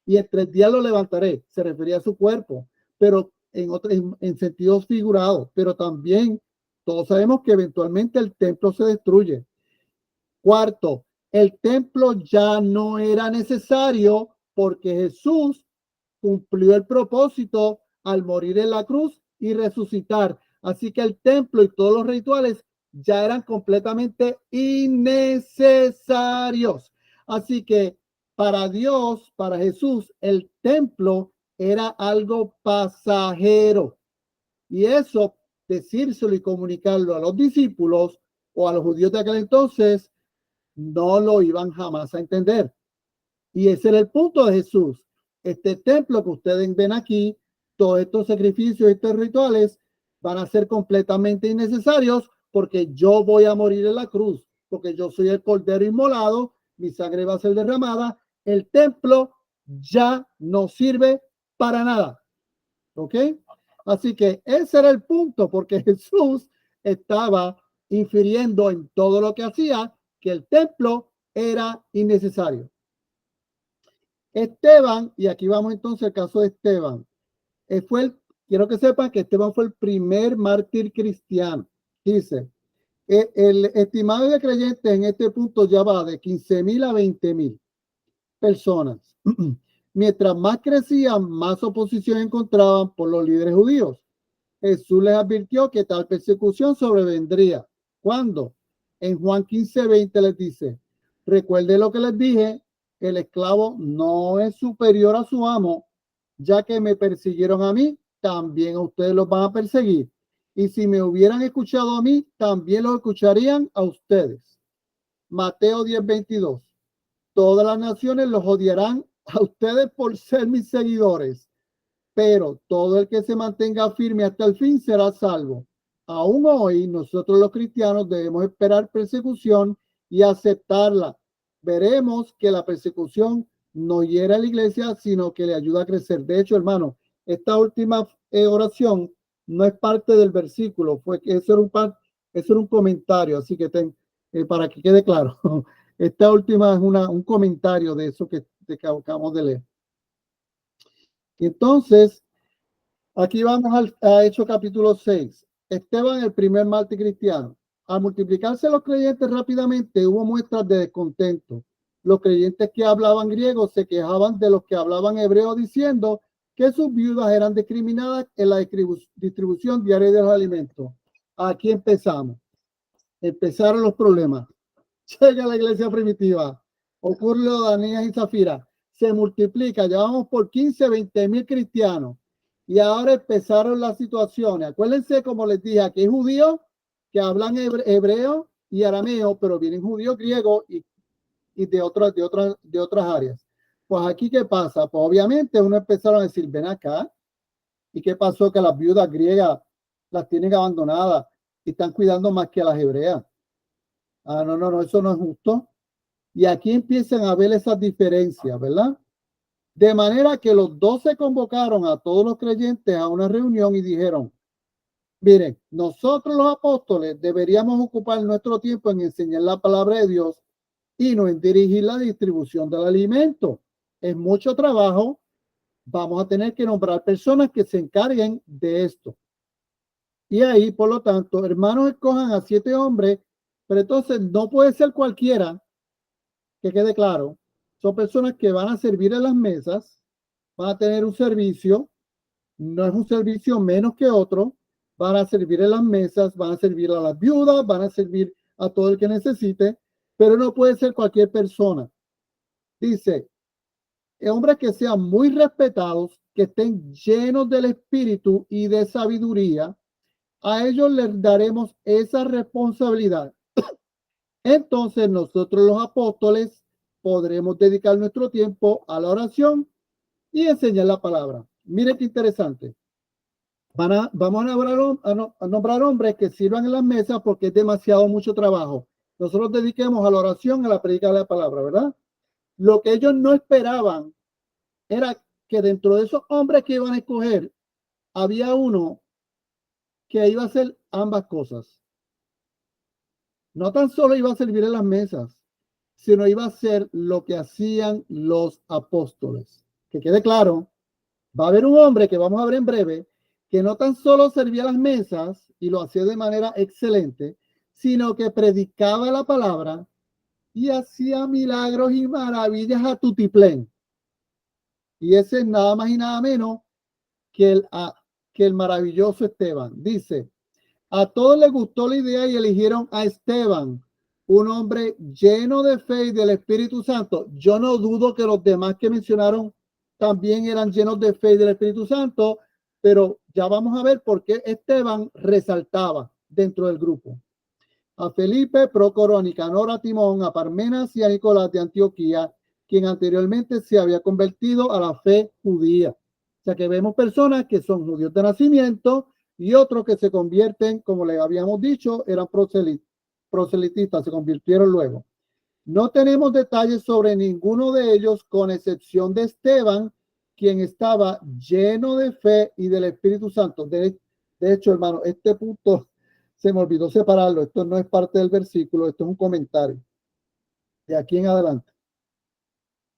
y en 3 días lo levantaré. Se refería a su cuerpo, pero en sentidos figurados. Pero también todos sabemos que eventualmente el templo se destruye. Cuarto, el templo ya no era necesario porque Jesús cumplió el propósito al morir en la cruz y resucitar. Así que el templo y todos los rituales ya eran completamente innecesarios. Así que para Dios, para Jesús, el templo era algo pasajero. Y eso, decírselo y comunicarlo a los discípulos o a los judíos de aquel entonces, no lo iban jamás a entender. Y ese era el punto de Jesús. Este templo que ustedes ven aquí, todos estos sacrificios, estos rituales, van a ser completamente innecesarios porque yo voy a morir en la cruz, porque yo soy el cordero inmolado, mi sangre va a ser derramada, el templo ya no sirve para nada. ¿Ok? Así que ese era el punto, porque Jesús estaba infiriendo en todo lo que hacía que el templo era innecesario. Esteban, y aquí vamos entonces al caso de Esteban, quiero que sepan que Esteban fue el primer mártir cristiano. Dice, el estimado de creyentes en este punto ya va de 15,000 a 20,000 personas. Mientras más crecían, más oposición encontraban por los líderes judíos. Jesús les advirtió que tal persecución sobrevendría. ¿Cuándo? En Juan 15:20 les dice: recuerde lo que les dije, el esclavo no es superior a su amo, ya que me persiguieron a mí, también a ustedes los van a perseguir. Y si me hubieran escuchado a mí, también los escucharían a ustedes. Mateo 10:22. Todas las naciones los odiarán a ustedes por ser mis seguidores, pero todo el que se mantenga firme hasta el fin será salvo. Aún hoy, nosotros los cristianos debemos esperar persecución y aceptarla. Veremos que la persecución no hiere a la iglesia, sino que le ayuda a crecer. De hecho, hermano, esta última oración no es parte del versículo, fue que eso era un comentario, así que para que quede claro. Esta última es un comentario de eso que acabamos de leer. Entonces, aquí vamos a Hechos capítulo 6. Esteban, el primer mártir cristiano. Al multiplicarse los creyentes rápidamente, hubo muestras de descontento. Los creyentes que hablaban griego se quejaban de los que hablaban hebreo, diciendo que sus viudas eran discriminadas en la distribución diaria de los alimentos. Aquí empezamos. Empezaron los problemas. Llega la iglesia primitiva. Ocurre lo de Ananías y Zafira. se multiplica, ya vamos por 15, 20,000 cristianos. Y ahora empezaron las situaciones. Acuérdense, como les dije, aquí hay judíos que hablan hebreo y arameo, pero vienen judíos griegos y de otras áreas. Pues aquí, ¿qué pasa? Pues obviamente uno empezaron a decir, ven acá. ¿Y qué pasó? Que las viudas griegas las tienen abandonadas y están cuidando más que a las hebreas. Ah, no, eso no es justo. Y aquí empiezan a ver esas diferencias, ¿verdad? De manera que los 12 convocaron a todos los creyentes a una reunión y dijeron, miren, nosotros los apóstoles deberíamos ocupar nuestro tiempo en enseñar la palabra de Dios y no en dirigir la distribución del alimento. Es mucho trabajo. Vamos a tener que nombrar personas que se encarguen de esto. Y ahí, por lo tanto, hermanos, escojan a 7 hombres, pero entonces no puede ser cualquiera, que quede claro. Son personas que van a servir en las mesas, van a tener un servicio, no es un servicio menos que otro, van a servir en las mesas, van a servir a las viudas, van a servir a todo el que necesite, pero no puede ser cualquier persona. Dice, hombres que sean muy respetados, que estén llenos del espíritu y de sabiduría, a ellos les daremos esa responsabilidad. Entonces nosotros los apóstoles podremos dedicar nuestro tiempo a la oración y enseñar la palabra. Mire qué interesante. Vamos a nombrar hombres que sirvan en las mesas porque es demasiado mucho trabajo. Nosotros dediquemos a la oración, a la predica de la palabra, ¿verdad? Lo que ellos no esperaban era que dentro de esos hombres que iban a escoger, había uno que iba a hacer ambas cosas. No tan solo iba a servir en las mesas, sino iba a hacer lo que hacían los apóstoles. Que quede claro, va a haber un hombre que vamos a ver en breve, que no tan solo servía las mesas y lo hacía de manera excelente, sino que predicaba la palabra y hacía milagros y maravillas a tutiplén. Y ese es nada más y nada menos que el maravilloso Esteban. Dice, a todos les gustó la idea y eligieron a Esteban, un hombre lleno de fe y del Espíritu Santo. Yo no dudo que los demás que mencionaron también eran llenos de fe y del Espíritu Santo, pero ya vamos a ver por qué Esteban resaltaba dentro del grupo. A Felipe, Prócoro, a Nicanor, a Timón, a Parmenas y a Nicolás de Antioquía, quien anteriormente se había convertido a la fe judía. O sea que vemos personas que son judíos de nacimiento y otros que se convierten, como le habíamos dicho, eran proselitistas, se convirtieron luego. No tenemos detalles sobre ninguno de ellos, con excepción de Esteban, quien estaba lleno de fe y del Espíritu Santo. De hecho, hermano, este punto se me olvidó separarlo. Esto no es parte del versículo, esto es un comentario. De aquí en adelante.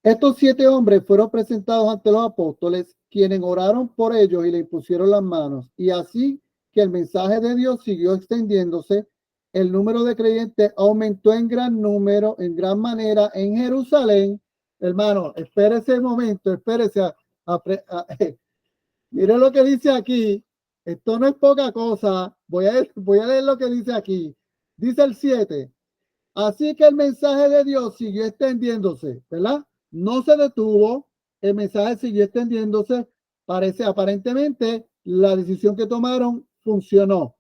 Estos 7 hombres fueron presentados ante los apóstoles, quienes oraron por ellos y le impusieron las manos. Y así que el mensaje de Dios siguió extendiéndose, el número de creyentes aumentó en gran número, en gran manera en Jerusalén. Hermano, espérese el momento, espérese. Miren lo que dice aquí. Esto no es poca cosa. Voy a leer lo que dice aquí. Dice el 7. Así que el mensaje de Dios siguió extendiéndose, ¿verdad? No se detuvo, el mensaje siguió extendiéndose. Aparentemente, la decisión que tomaron funcionó.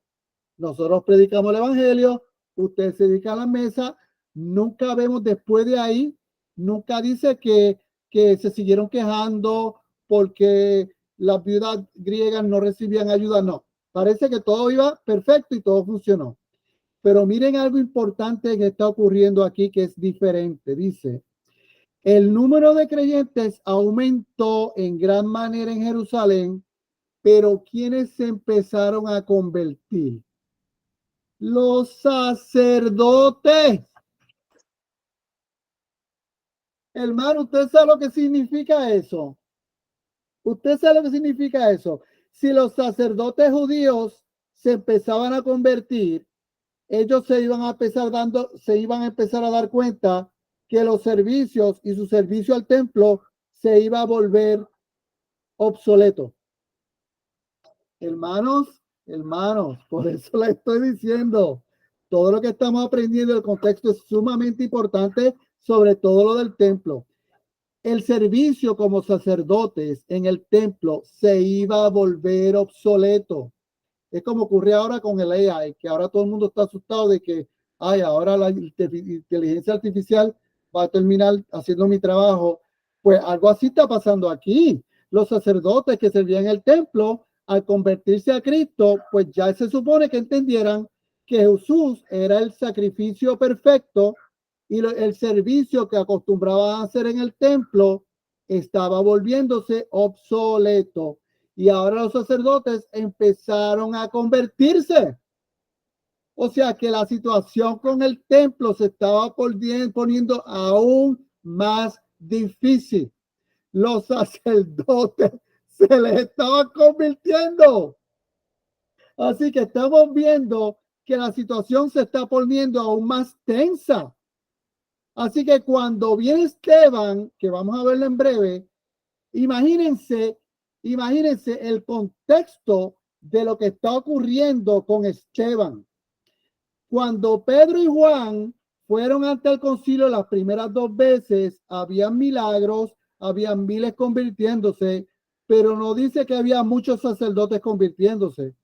Nosotros predicamos el evangelio, usted se dedica a la mesa. Nunca vemos después de ahí, nunca dice que se siguieron quejando porque las viudas griegas no recibían ayuda. No, parece que todo iba perfecto y todo funcionó. Pero miren algo importante que está ocurriendo aquí que es diferente. Dice, el número de creyentes aumentó en gran manera en Jerusalén, pero ¿quiénes se empezaron a convertir? Los sacerdotes. Hermano, ¿usted sabe lo que significa eso? ¿Usted sabe lo que significa eso? Si los sacerdotes judíos se empezaban a convertir, ellos se iban a empezar a dar cuenta que los servicios y su servicio al templo se iba a volver obsoleto. Hermanos, por eso le estoy diciendo, todo lo que estamos aprendiendo, el contexto es sumamente importante, sobre todo lo del templo. el servicio como sacerdotes en el templo se iba a volver obsoleto. Es como ocurre ahora con el AI, que ahora todo el mundo está asustado de que, ay, ahora la inteligencia artificial va a terminar haciendo mi trabajo. Pues algo así está pasando aquí. Los sacerdotes que servían en el templo, al convertirse a Cristo, pues ya se supone que entendieran que Jesús era el sacrificio perfecto y el servicio que acostumbraban a hacer en el templo estaba volviéndose obsoleto. Y ahora los sacerdotes empezaron a convertirse. O sea que la situación con el templo se estaba poniendo aún más difícil. Los sacerdotes se les estaban convirtiendo. Así que estamos viendo que la situación se está poniendo aún más tensa. Así que cuando viene Esteban, que vamos a verlo en breve, imagínense el contexto de lo que está ocurriendo con Esteban. Cuando Pedro y Juan fueron ante el concilio las primeras 2 veces, habían milagros, habían miles convirtiéndose, pero no dice que había muchos sacerdotes convirtiéndose.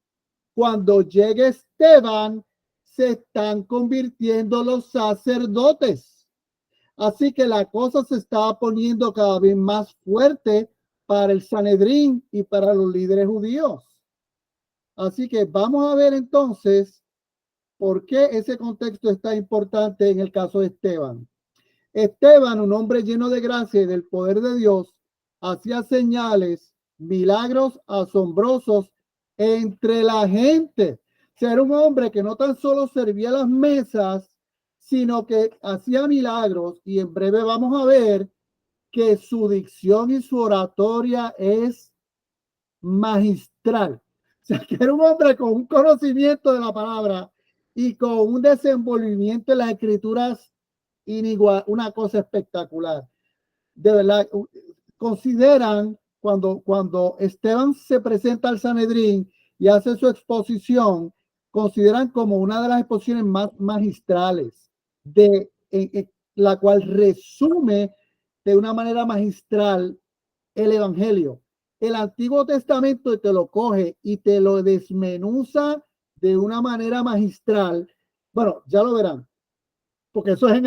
Cuando llegue Esteban, se están convirtiendo los sacerdotes. Así que la cosa se estaba poniendo cada vez más fuerte para el Sanedrín y para los líderes judíos. Así que vamos a ver entonces por qué ese contexto está importante en el caso de Esteban. Esteban, un hombre lleno de gracia y del poder de Dios, hacía señales, milagros asombrosos entre la gente. Ser un hombre que no tan solo servía las mesas, sino que hacía milagros, y en breve vamos a ver que su dicción y su oratoria es magistral. O sea, que era un hombre con un conocimiento de la palabra y con un desenvolvimiento en las escrituras inigual, una cosa espectacular. De verdad, consideran cuando Esteban se presenta al Sanedrín y hace su exposición, consideran como una de las exposiciones más magistrales, la cual resume de una manera magistral el Evangelio. El Antiguo Testamento te lo coge y te lo desmenuza de una manera magistral. Bueno, ya lo verán, porque eso es en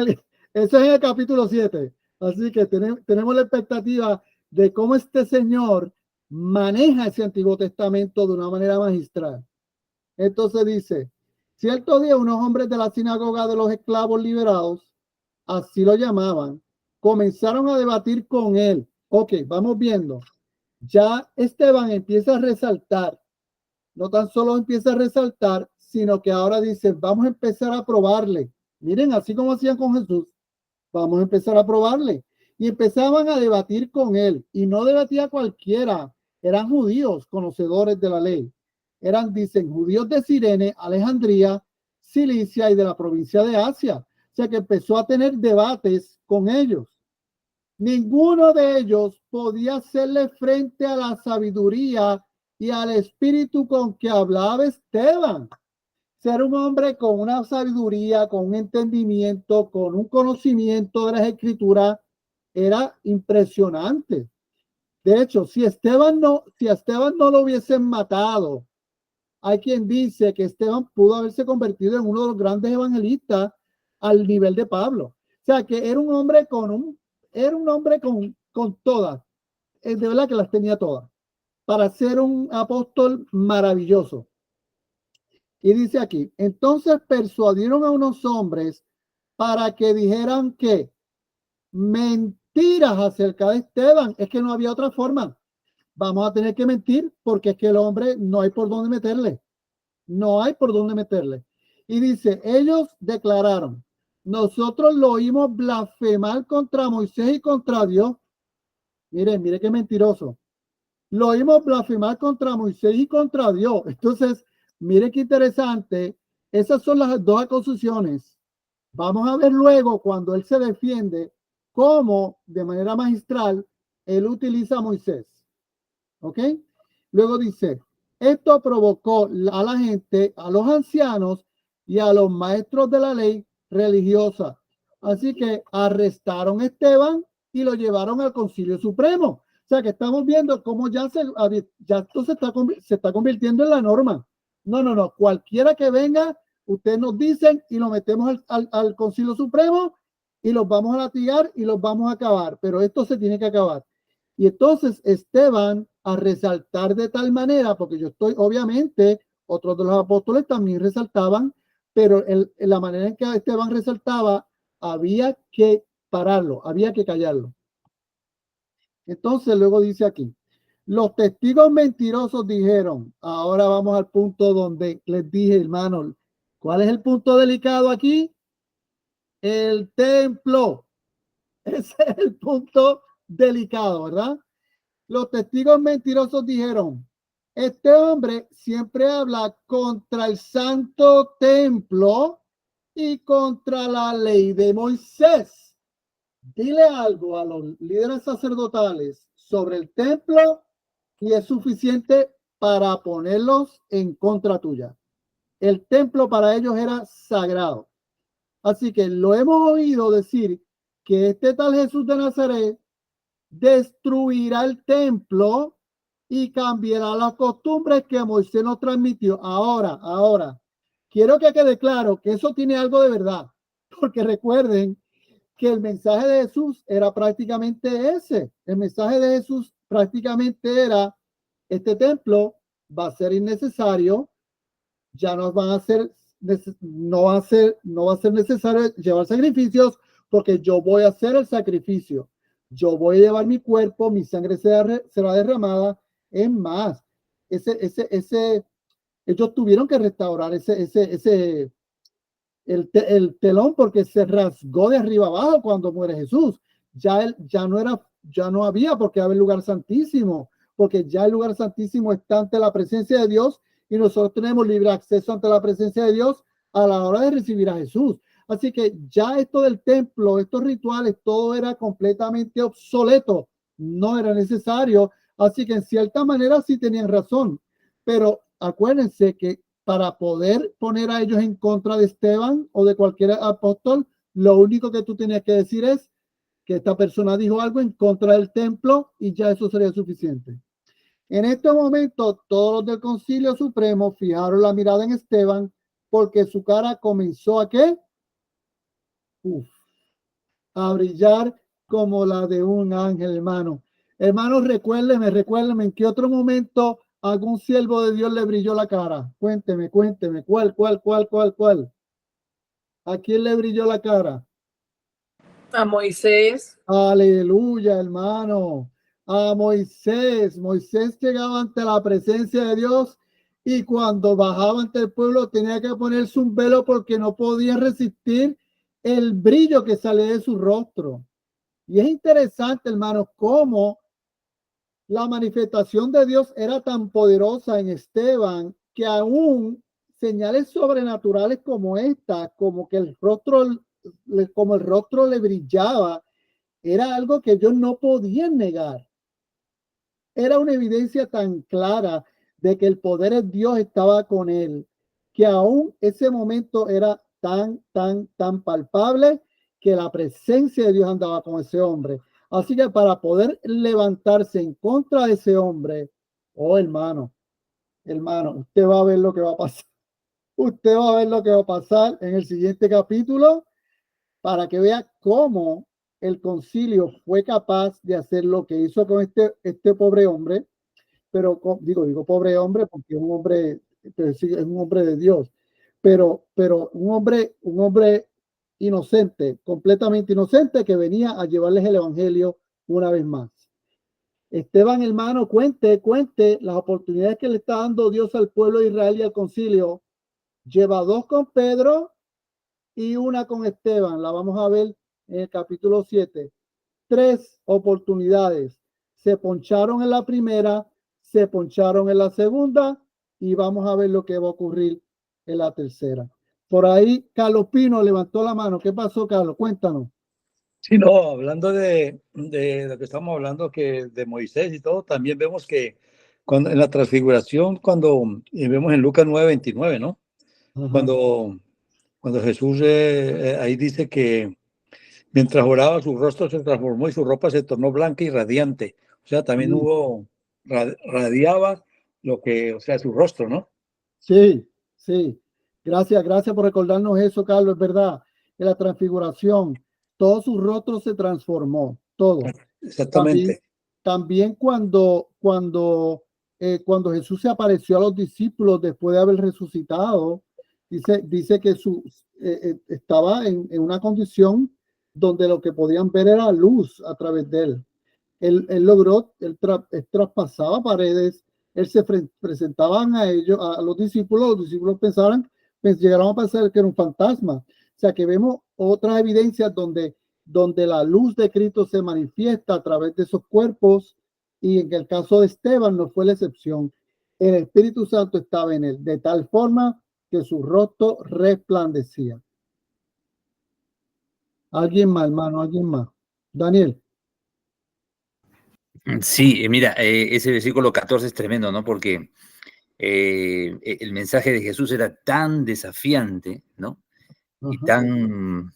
el capítulo 7. Así que tenemos la expectativa de cómo este señor maneja ese Antiguo Testamento de una manera magistral. Entonces dice, cierto día unos hombres de la sinagoga de los esclavos liberados, así lo llamaban, comenzaron a debatir con él. Ok, vamos viendo. Ya Esteban empieza a resaltar, no tan solo empieza a resaltar, sino que ahora dice, vamos a empezar a probarle. Miren, así como hacían con Jesús, vamos a empezar a probarle. Y empezaban a debatir con él, y no debatía cualquiera, eran judíos conocedores de la ley. Dicen, judíos de Cirene, Alejandría, Cilicia y de la provincia de Asia. O sea que empezó a tener debates con ellos. Ninguno de ellos podía hacerle frente a la sabiduría y al espíritu con que hablaba Esteban. Ser un hombre con una sabiduría, con un entendimiento, con un conocimiento de las escrituras, era impresionante. De hecho, si a Esteban no lo hubiesen matado, hay quien dice que Esteban pudo haberse convertido en uno de los grandes evangelistas al nivel de Pablo. O sea, que era un hombre con todas, de verdad que las tenía todas, para ser un apóstol maravilloso. Y dice aquí, entonces persuadieron a unos hombres para que dijeran que mentiras acerca de Esteban. Es que no había otra forma. Vamos a tener que mentir porque es que el hombre no hay por dónde meterle. No hay por dónde meterle. Y dice, ellos declararon, nosotros lo oímos blasfemar contra Moisés y contra Dios. Mire qué mentiroso. Lo oímos blasfemar contra Moisés y contra Dios. Entonces, mire qué interesante. Esas son las 2 acusaciones. Vamos a ver luego cuando él se defiende cómo de manera magistral él utiliza a Moisés. ¿Ok? Luego dice, esto provocó a la gente, a los ancianos y a los maestros de la ley religiosa. Así que arrestaron a Esteban y lo llevaron al Concilio Supremo. O sea que estamos viendo cómo ya esto se está convirtiendo en la norma. No. Cualquiera que venga, ustedes nos dicen y lo metemos al Concilio Supremo y los vamos a latigar y los vamos a acabar. Pero esto se tiene que acabar. Y entonces Esteban, a resaltar de tal manera, porque yo estoy, obviamente, otros de los apóstoles también resaltaban, pero la manera en que Esteban resaltaba, había que pararlo, había que callarlo. Entonces luego dice aquí, los testigos mentirosos dijeron, ahora vamos al punto donde les dije, hermano, ¿cuál es el punto delicado aquí? El templo. Ese es el punto delicado, ¿verdad? Los testigos mentirosos dijeron, este hombre siempre habla contra el santo templo y contra la ley de Moisés. Dile algo a los líderes sacerdotales sobre el templo y es suficiente para ponerlos en contra tuya. El templo para ellos era sagrado. Así que lo hemos oído decir que este tal Jesús de Nazaret destruirá el templo y cambiará las costumbres que Moisés nos transmitió. Ahora, quiero que quede claro que eso tiene algo de verdad, porque recuerden que el mensaje de Jesús era prácticamente ese. El mensaje de Jesús prácticamente era, este templo va a ser innecesario, ya no va a ser necesario llevar sacrificios, porque yo voy a hacer el sacrificio. Yo voy a llevar mi cuerpo, mi sangre será derramada. Es más, ellos tuvieron que restaurar el telón porque se rasgó de arriba abajo cuando muere Jesús. Ya no había por qué haber lugar santísimo, porque ya el lugar santísimo está ante la presencia de Dios y nosotros tenemos libre acceso ante la presencia de Dios a la hora de recibir a Jesús. Así que ya esto del templo, estos rituales, todo era completamente obsoleto, no era necesario. Así que en cierta manera sí tenían razón, pero acuérdense que para poder poner a ellos en contra de Esteban o de cualquier apóstol, lo único que tú tenías que decir es que esta persona dijo algo en contra del templo y ya eso sería suficiente. En este momento, todos los del Concilio Supremo fijaron la mirada en Esteban porque su cara comenzó a ¿qué? A brillar como la de un ángel, hermano. Hermanos, recuérdenme en qué otro momento algún siervo de Dios le brilló la cara. Cuénteme, ¿cuál? ¿A quién le brilló la cara? A Moisés. Aleluya, hermano. A Moisés. Moisés llegaba ante la presencia de Dios y cuando bajaba ante el pueblo tenía que ponerse un velo porque no podía resistir el brillo que salía de su rostro. Y es interesante, hermano, cómo la manifestación de Dios era tan poderosa en Esteban que aún señales sobrenaturales como esta, como el rostro le brillaba, era algo que ellos no podían negar. Era una evidencia tan clara de que el poder de Dios estaba con él, que aún ese momento era tan palpable que la presencia de Dios andaba con ese hombre. Así que para poder levantarse en contra de ese hombre, oh hermano, usted va a ver lo que va a pasar. Usted va a ver lo que va a pasar en el siguiente capítulo para que vea cómo el concilio fue capaz de hacer lo que hizo con este pobre hombre. Pero digo pobre hombre porque es un hombre de Dios, pero un hombre inocente, completamente inocente, que venía a llevarles el evangelio una vez más. Esteban, hermano, cuente las oportunidades que le está dando Dios al pueblo de Israel y al concilio. Lleva 2 con Pedro y 1 con Esteban. La vamos a ver en el capítulo 7. 3 oportunidades. Se poncharon en la primera, se poncharon en la segunda y vamos a ver lo que va a ocurrir en la tercera. Por ahí, Carlos Pino levantó la mano. ¿Qué pasó, Carlos? Cuéntanos. Sí, no, hablando de lo que estamos hablando, que de Moisés y todo, también vemos que cuando en la transfiguración, vemos en Lucas 9:29, ¿no? Ajá. Cuando Jesús ahí dice que Mientras oraba, su rostro se transformó y su ropa se tornó blanca y radiante. O sea, también hubo, radiaba lo que, o sea, su rostro, ¿no? Sí, sí. Gracias, gracias por recordarnos eso, Carlos. Es verdad. En la transfiguración, todo su rostro se transformó, todo. También, Exactamente. también cuando Jesús se apareció a los discípulos después de haber resucitado, dice que estaba en una condición donde lo que podían ver era luz a través de él. Él logró, él traspasaba paredes, él se presentaban a ellos, a los discípulos pensaban, pues llegaron a pensar que era un fantasma. O sea que vemos otras evidencias donde la luz de Cristo se manifiesta a través de esos cuerpos, y en el caso de Esteban no fue la excepción. El Espíritu Santo estaba en él, de tal forma que su rostro resplandecía. Alguien más, hermano, alguien más. Daniel. Sí, mira, ese versículo 14 es tremendo, ¿no? Porque el mensaje de Jesús era tan desafiante, ¿no? Y Ajá. tan,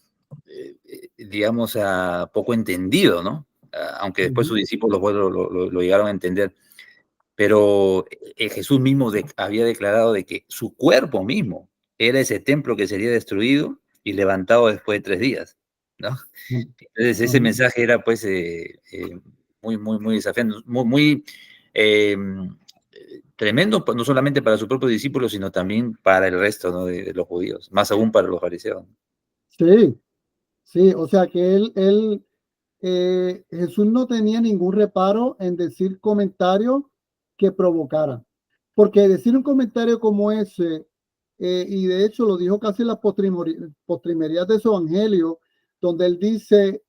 digamos, poco entendido, ¿no? Aunque después sus discípulos bueno, lo llegaron a entender. Pero Jesús mismo había declarado de que su cuerpo mismo era ese templo que sería destruido y levantado después de 3 días, ¿no? Entonces ese mensaje era pues muy, muy, muy desafiante, muy, muy tremendo, no solamente para sus propios discípulos, sino también para el resto, ¿no? de los judíos, más aún para los fariseos. Sí, sí, o sea que Jesús no tenía ningún reparo en decir comentarios que provocaran, porque decir un comentario como ese, y de hecho lo dijo casi en las postrimerías de su evangelio, donde él dice,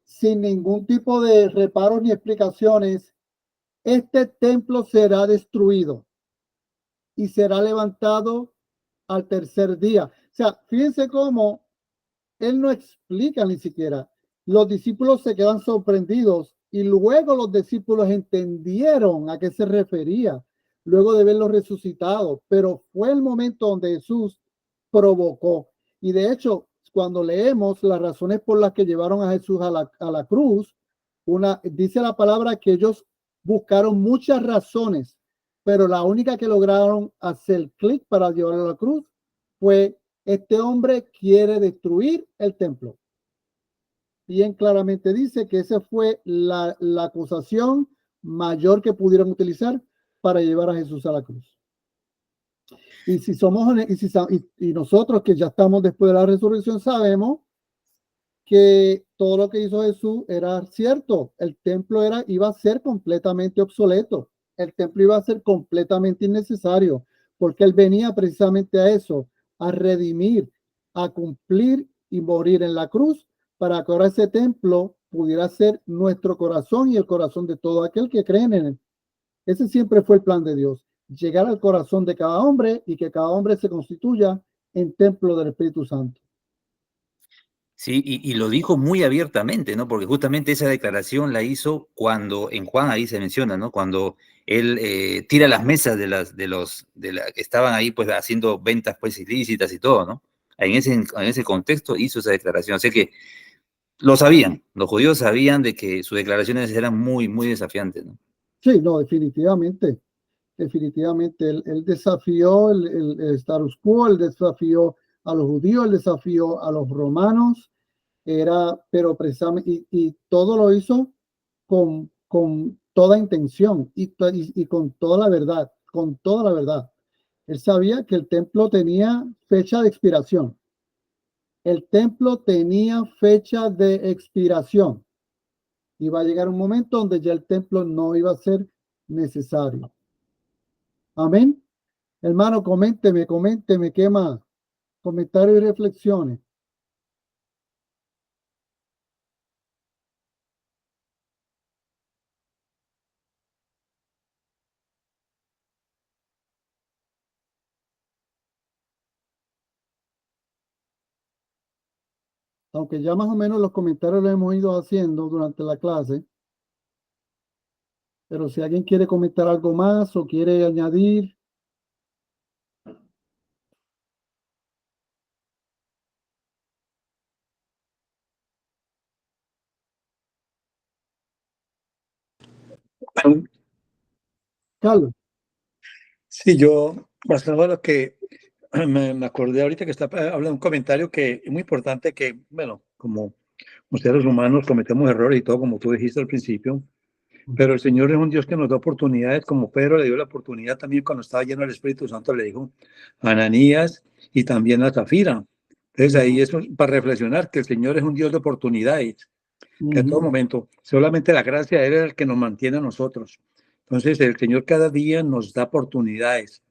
sin ningún tipo de reparos ni explicaciones, este templo será destruido y será levantado al tercer día. O sea, fíjense cómo él no explica ni siquiera. Los discípulos se quedan sorprendidos y luego los discípulos entendieron a qué se refería luego de verlo resucitado, pero fue el momento donde Jesús provocó. Y de hecho, cuando leemos las razones por las que llevaron a Jesús a la cruz, dice la palabra que ellos buscaron muchas razones, pero la única que lograron hacer clic para llevarlo a la cruz fue: este hombre quiere destruir el templo. Bien claramente dice que esa fue la acusación mayor que pudieron utilizar para llevar a Jesús a la cruz. Y si somos y nosotros que ya estamos después de la resurrección sabemos que todo lo que hizo Jesús era cierto. El templo iba a ser completamente obsoleto. El templo iba a ser completamente innecesario, porque él venía precisamente a eso, a redimir, a cumplir y morir en la cruz, para que ahora ese templo pudiera ser nuestro corazón y el corazón de todo aquel que cree en él. Ese siempre fue el plan de Dios, llegar al corazón de cada hombre y que cada hombre se constituya en templo del Espíritu Santo. Sí, y lo dijo muy abiertamente, ¿no? Porque justamente esa declaración la hizo cuando, en Juan ahí se menciona, ¿no? Cuando él tira las mesas que estaban ahí pues haciendo ventas pues ilícitas y todo, ¿no? En ese contexto hizo esa declaración. Así que lo sabían, los judíos sabían de que sus declaraciones eran muy, muy desafiantes, ¿no? Sí, no, definitivamente. Definitivamente, él desafió el status quo, él desafió a los judíos, él desafió a los romanos, pero precisamente, y todo lo hizo con toda intención y con toda la verdad, con toda la verdad. Él sabía que el templo tenía fecha de expiración. El templo tenía fecha de expiración. Iba a llegar un momento donde ya el templo no iba a ser necesario. Amén. Hermano, coménteme, ¿qué más? Comentarios y reflexiones. Aunque ya más o menos los comentarios los hemos ido haciendo durante la clase, pero si alguien quiere comentar algo más o quiere añadir. Carlos. Sí, yo, basado en lo que me acordé ahorita que está hablando un comentario que es muy importante que, bueno, como seres humanos cometemos errores y todo, como tú dijiste al principio, pero el Señor es un Dios que nos da oportunidades, como Pedro le dio la oportunidad también cuando estaba lleno del Espíritu Santo, le dijo a Ananías y también a Zafira. Entonces ahí es para reflexionar que el Señor es un Dios de oportunidades, que a todo momento, solamente la gracia de Él es el que nos mantiene a nosotros. Entonces el Señor cada día nos da oportunidades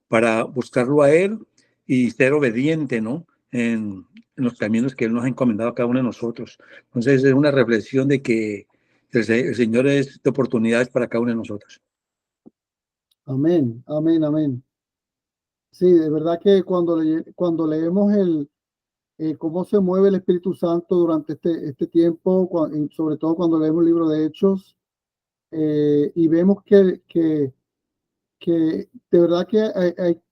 para buscarlo a Él y ser obediente, ¿no? En los caminos que Él nos ha encomendado a cada uno de nosotros. Entonces es una reflexión de que el Señor es de oportunidades para cada uno de nosotros. Amén, amén, amén. Sí, de verdad que cuando leemos cómo se mueve el Espíritu Santo durante este tiempo, sobre todo cuando leemos el libro de Hechos, y vemos que de verdad que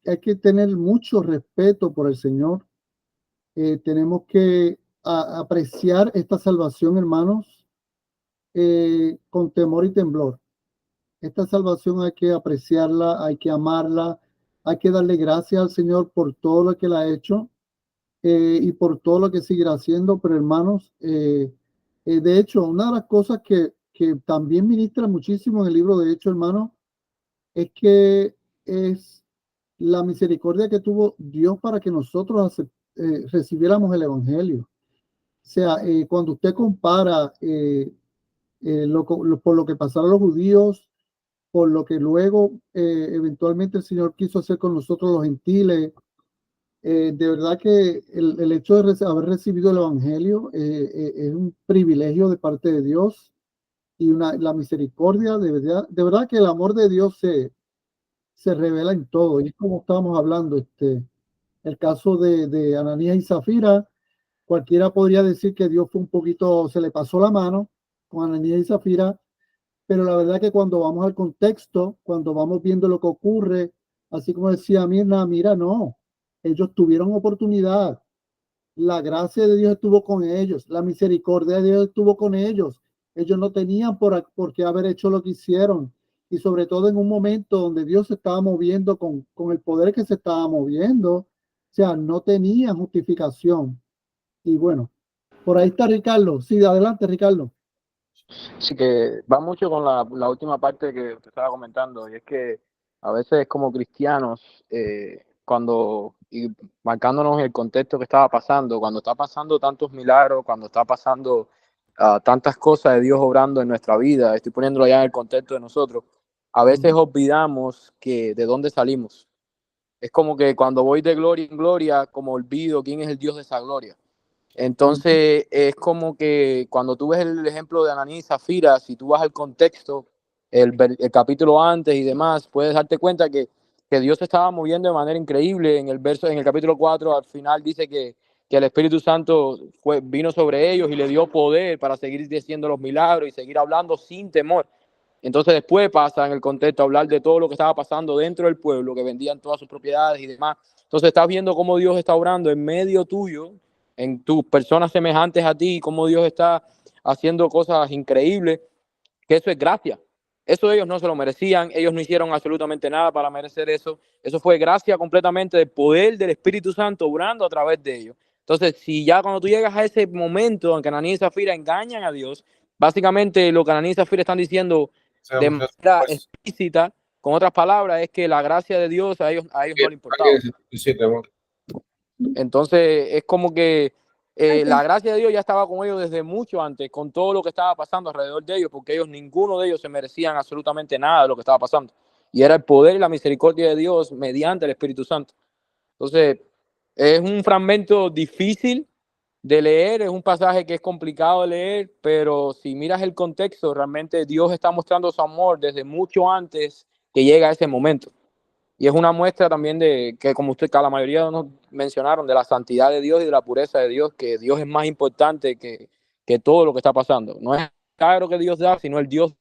hay que tener mucho respeto por el Señor. Tenemos que apreciar esta salvación, hermanos, con temor y temblor. Esta salvación hay que apreciarla, hay que amarla, hay que darle gracias al Señor por todo lo que Él ha hecho y por todo lo que seguirá haciendo. Pero hermanos, de hecho, una de las cosas que también ministra muchísimo en el libro de Hechos, hermanos, es que es la misericordia que tuvo Dios para que nosotros recibiéramos el Evangelio. O sea, cuando usted compara por lo que pasaron los judíos, por lo que luego eventualmente el Señor quiso hacer con nosotros los gentiles, de verdad que el hecho de haber recibido el Evangelio es un privilegio de parte de Dios y la misericordia, de verdad que el amor de Dios se revela en todo. Y es como estábamos hablando, el caso de Ananías y Zafira, cualquiera podría decir que Dios fue un poquito, se le pasó la mano con Ananías y Zafira, pero la verdad que cuando vamos al contexto, cuando vamos viendo lo que ocurre, así como decía Mirna, mira, no, ellos tuvieron oportunidad, la gracia de Dios estuvo con ellos, la misericordia de Dios estuvo con ellos no tenían por qué haber hecho lo que hicieron, y sobre todo en un momento donde Dios se estaba moviendo con el poder que se estaba moviendo, o sea, no tenían justificación. Y bueno, por ahí está Ricardo. Sí, adelante, Ricardo. Sí, que va mucho con la última parte que usted estaba comentando, y es que a veces como cristianos, y marcándonos el contexto que estaba pasando, cuando está pasando tantos milagros, cuando está pasando tantas cosas de Dios obrando en nuestra vida, estoy poniéndolo ya en el contexto de nosotros, a veces olvidamos que de dónde salimos. Es como que cuando voy de gloria en gloria, como olvido quién es el Dios de esa gloria. Entonces es como que cuando tú ves el ejemplo de Ananías y Zafira, si tú vas al contexto, el capítulo antes y demás, puedes darte cuenta que Dios se estaba moviendo de manera increíble. En el capítulo 4 al final dice que el Espíritu Santo vino sobre ellos y le dio poder para seguir diciendo los milagros y seguir hablando sin temor. Entonces después pasa en el contexto a hablar de todo lo que estaba pasando dentro del pueblo, que vendían todas sus propiedades y demás. Entonces estás viendo cómo Dios está obrando en medio tuyo, en tus personas semejantes a ti, cómo Dios está haciendo cosas increíbles, que eso es gracia. Eso ellos no se lo merecían, ellos no hicieron absolutamente nada para merecer eso. Eso fue gracia completamente del poder del Espíritu Santo obrando a través de ellos. Entonces, si ya cuando tú llegas a ese momento en que Ananías y Zafira engañan a Dios, básicamente lo que Ananías y Zafira están diciendo de manera explícita, con otras palabras, es que la gracia de Dios a ellos no le importaba. Entonces es como que la gracia de Dios ya estaba con ellos desde mucho antes, con todo lo que estaba pasando alrededor de ellos, porque ninguno de ellos se merecían absolutamente nada de lo que estaba pasando. Y era el poder y la misericordia de Dios mediante el Espíritu Santo. Entonces es un fragmento difícil de leer, es un pasaje que es complicado de leer, pero si miras el contexto, realmente Dios está mostrando su amor desde mucho antes que llega a ese momento. Y es una muestra también de que, como que la mayoría nos mencionaron, de la santidad de Dios y de la pureza de Dios, que Dios es más importante que todo lo que está pasando. No es el milagro que Dios da, sino Dios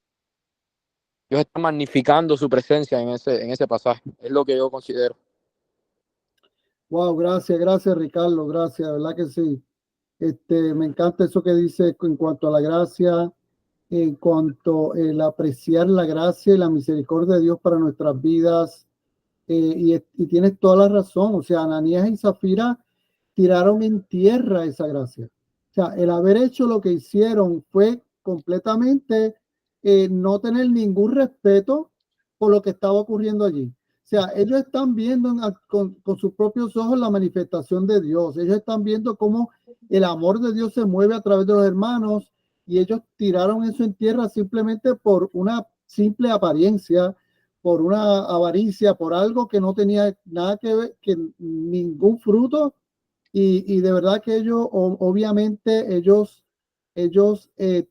está magnificando su presencia en ese pasaje. Es lo que yo considero. Wow, gracias, Ricardo, gracias, verdad que sí. Me encanta eso que dice en cuanto a la gracia. en cuanto el apreciar la gracia y la misericordia de Dios para nuestras vidas. Y tienes toda la razón. O sea, Ananías y Zafira tiraron en tierra esa gracia. O sea, el haber hecho lo que hicieron fue completamente no tener ningún respeto por lo que estaba ocurriendo allí. O sea, ellos están viendo con sus propios ojos la manifestación de Dios. Ellos están viendo cómo el amor de Dios se mueve a través de los hermanos, y ellos tiraron eso en tierra simplemente por una simple apariencia, por una avaricia, por algo que no tenía nada que ver, que ningún fruto. Y de verdad que ellos, obviamente, ellos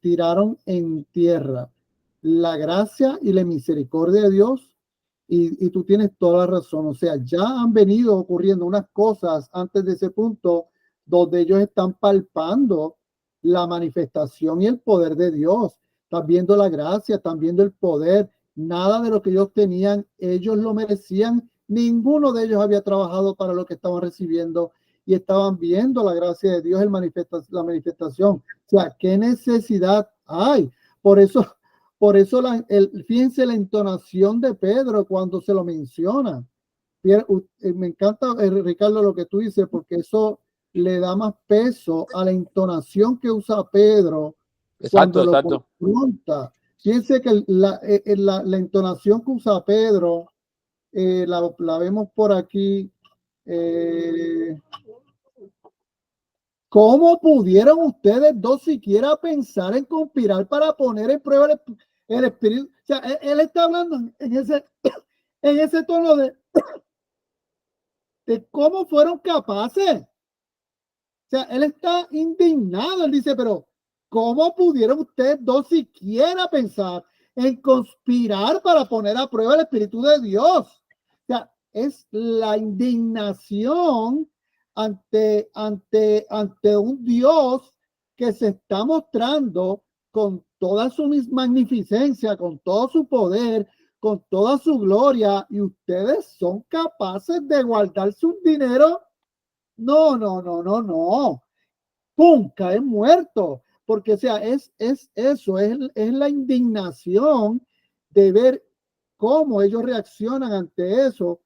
tiraron en tierra la gracia y la misericordia de Dios. Y tú tienes toda la razón. O sea, ya han venido ocurriendo unas cosas antes de ese punto donde ellos están palpando la manifestación y el poder de Dios. Están viendo la gracia, están viendo el poder. Nada de lo que ellos tenían, ellos lo merecían. Ninguno de ellos había trabajado para lo que estaban recibiendo, y estaban viendo la gracia de Dios, la manifestación. O sea, ¿qué necesidad hay? Por eso fíjense la entonación de Pedro cuando se lo menciona. Me encanta, Ricardo, lo que tú dices, porque eso le da más peso a la entonación que usa Pedro cuando lo confronta. Fíjense que la entonación que usa Pedro, la vemos por aquí. ¿Cómo pudieron ustedes dos siquiera pensar en conspirar para poner en prueba el espíritu? O sea, él está hablando en ese tono de cómo fueron capaces. O sea, él está indignado. Él dice, pero ¿cómo pudieron ustedes dos siquiera pensar en conspirar para poner a prueba el Espíritu de Dios? O sea, es la indignación ante un Dios que se está mostrando con toda su magnificencia, con todo su poder, con toda su gloria, y ustedes son capaces de guardar su dinero. No. ¡Pum! Cae muerto. Porque, o sea, es eso, es la indignación de ver cómo ellos reaccionan ante eso.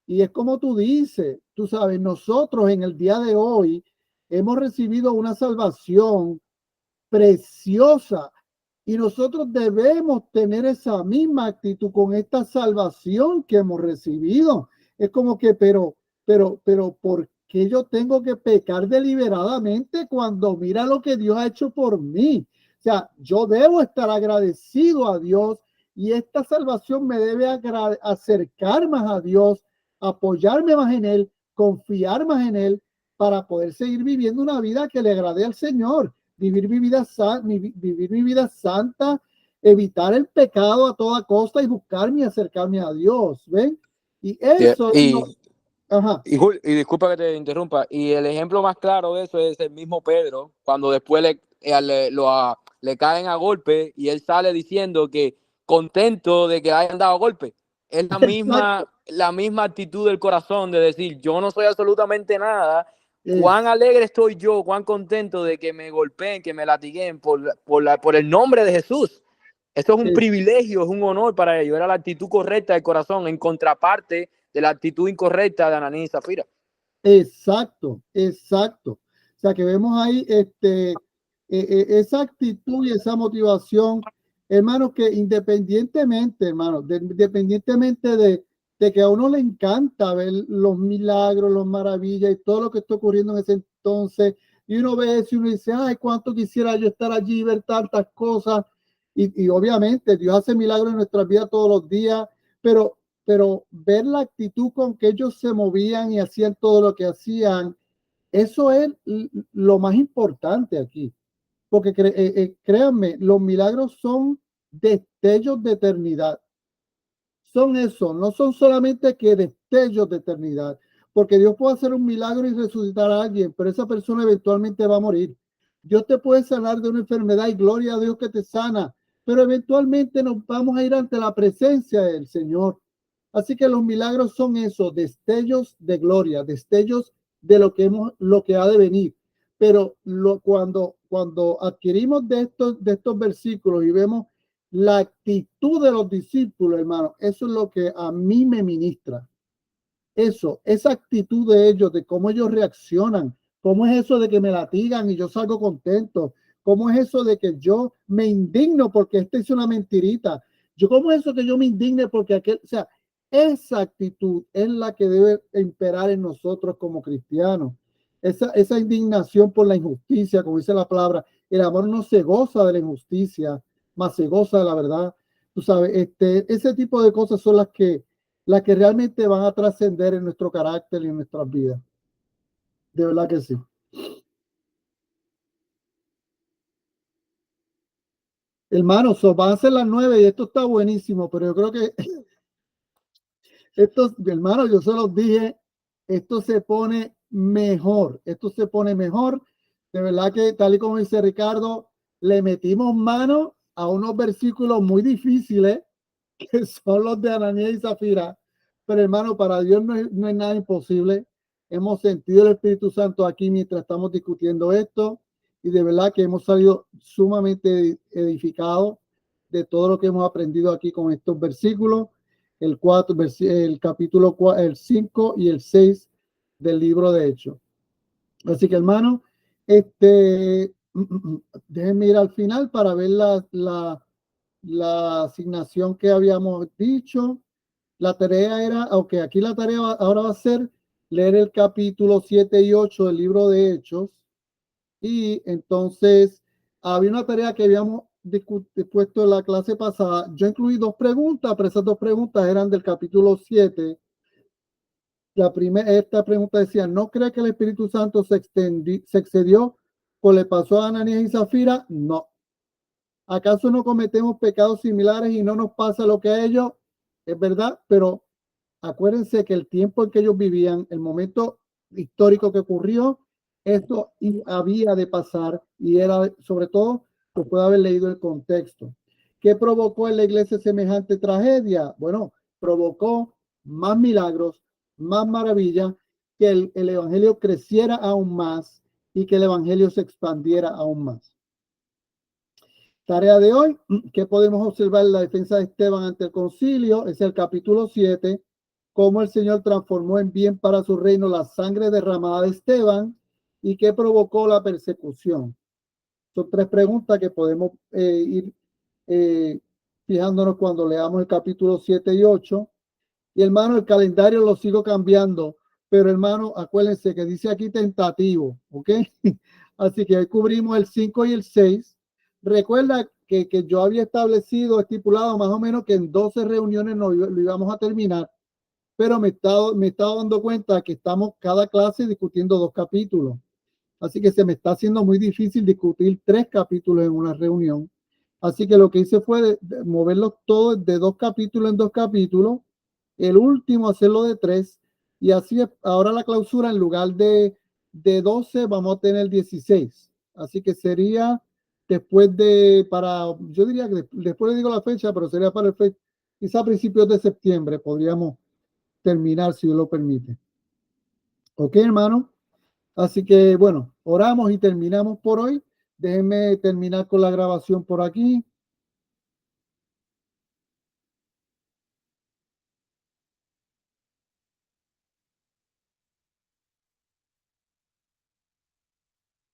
Y es como tú dices, tú sabes, nosotros en el día de hoy hemos recibido una salvación preciosa, y nosotros debemos tener esa misma actitud con esta salvación que hemos recibido. Es como que, pero, ¿por qué yo tengo que pecar deliberadamente cuando mira lo que Dios ha hecho por mí? O sea, yo debo estar agradecido a Dios, y esta salvación me debe acercar más a Dios, apoyarme más en Él, confiar más en Él, para poder seguir viviendo una vida que le agrade al Señor. Vivir mi vida santa, evitar el pecado a toda costa y buscarme y acercarme a Dios. ¿Ven? Y eso Ajá. Y disculpa que te interrumpa, y el ejemplo más claro de eso es el mismo Pedro, cuando después le caen a golpe y él sale diciendo que contento de que hayan dado golpe. Es la misma actitud del corazón de decir, yo no soy absolutamente nada. Cuán alegre estoy yo, cuán contento de que me golpeen, que me latiguen por el nombre de Jesús. Esto es un privilegio, es un honor para ellos. Era la actitud correcta del corazón, en contraparte de la actitud incorrecta de Ananías y Zafira. Exacto. O sea, que vemos ahí esa actitud y esa motivación, hermanos, que independientemente de que a uno le encanta ver los milagros, las maravillas y todo lo que está ocurriendo en ese entonces, y uno ve eso y uno dice, ay, cuánto quisiera yo estar allí y ver tantas cosas. Y obviamente Dios hace milagros en nuestras vidas todos los días, pero ver la actitud con que ellos se movían y hacían todo lo que hacían, eso es lo más importante aquí. Porque créanme, los milagros son destellos de eternidad. Son eso, no son solamente que destellos de eternidad, porque Dios puede hacer un milagro y resucitar a alguien, pero esa persona eventualmente va a morir. Dios te puede sanar de una enfermedad, y gloria a Dios que te sana, pero eventualmente nos vamos a ir ante la presencia del Señor. Así que los milagros son eso, destellos de gloria, destellos de lo que ha de venir. Pero cuando adquirimos de estos versículos y vemos la actitud de los discípulos, hermano, eso es lo que a mí me ministra. Esa actitud de ellos, de cómo ellos reaccionan, cómo es eso de que me latigan y yo salgo contento, cómo es eso de que yo me indigno porque este hizo una mentirita, cómo es eso que yo me indigne porque aquel, o sea, esa actitud es la que debe imperar en nosotros como cristianos. Esa indignación por la injusticia, como dice la palabra, el amor no se goza de la injusticia, más se goza de la verdad. Tú sabes, ese tipo de cosas son las que realmente van a trascender en nuestro carácter y en nuestras vidas. De verdad que sí. Hermanos, van a ser las 9 y esto está buenísimo, pero yo creo que esto, hermano, yo se los dije, esto se pone mejor. De verdad que, tal y como dice Ricardo, le metimos mano a unos versículos muy difíciles, que son los de Ananías y Zafira. Pero, hermano, para Dios no es nada imposible. Hemos sentido el Espíritu Santo aquí mientras estamos discutiendo esto, y de verdad que hemos salido sumamente edificados de todo lo que hemos aprendido aquí con estos versículos. El capítulo 5 y el 6 del libro de Hechos. Así que, hermano, déjenme ir al final para ver la asignación que habíamos dicho. La tarea era, aunque aquí la tarea ahora va a ser leer el capítulo 7 y 8 del libro de Hechos. Y entonces había una tarea que habíamos puesto en la clase pasada. Yo incluí 2 preguntas, pero esas 2 preguntas eran del capítulo 7. Esta pregunta decía: ¿no cree que el Espíritu Santo se excedió o le pasó a Ananías y Zafira? No. ¿Acaso no cometemos pecados similares y no nos pasa lo que a ellos? Es verdad, pero acuérdense que el tiempo en que ellos vivían, el momento histórico que ocurrió, esto había de pasar, y era, sobre todo, se puede haber leído el contexto. ¿Qué provocó en la iglesia semejante tragedia? Bueno, provocó más milagros, más maravillas, que el evangelio creciera aún más y que el evangelio se expandiera aún más. Tarea de hoy: ¿qué podemos observar en la defensa de Esteban ante el concilio? Es el capítulo 7, cómo el Señor transformó en bien para su reino la sangre derramada de Esteban y qué provocó la persecución. Son 3 preguntas que podemos ir fijándonos cuando leamos el capítulo 7 y 8. Y, hermano, el calendario lo sigo cambiando, pero, hermano, acuérdense que dice aquí tentativo, ¿ok? Así que hoy cubrimos el 5 y el 6. Recuerda que yo había estipulado más o menos que en 12 reuniones lo íbamos a terminar, pero me estaba dando cuenta que estamos cada clase discutiendo 2 capítulos. Así que se me está haciendo muy difícil discutir 3 capítulos en una reunión. Así que lo que hice fue moverlos todos de 2 capítulos en 2 capítulos, el último hacerlo de 3, y así ahora la clausura, en lugar de 12, vamos a tener 16. Así que sería después yo diría que después le digo la fecha, pero sería para quizá a principios de septiembre podríamos terminar, si Dios lo permite. Ok, hermano. Así que, bueno, oramos y terminamos por hoy. Déjenme terminar con la grabación por aquí.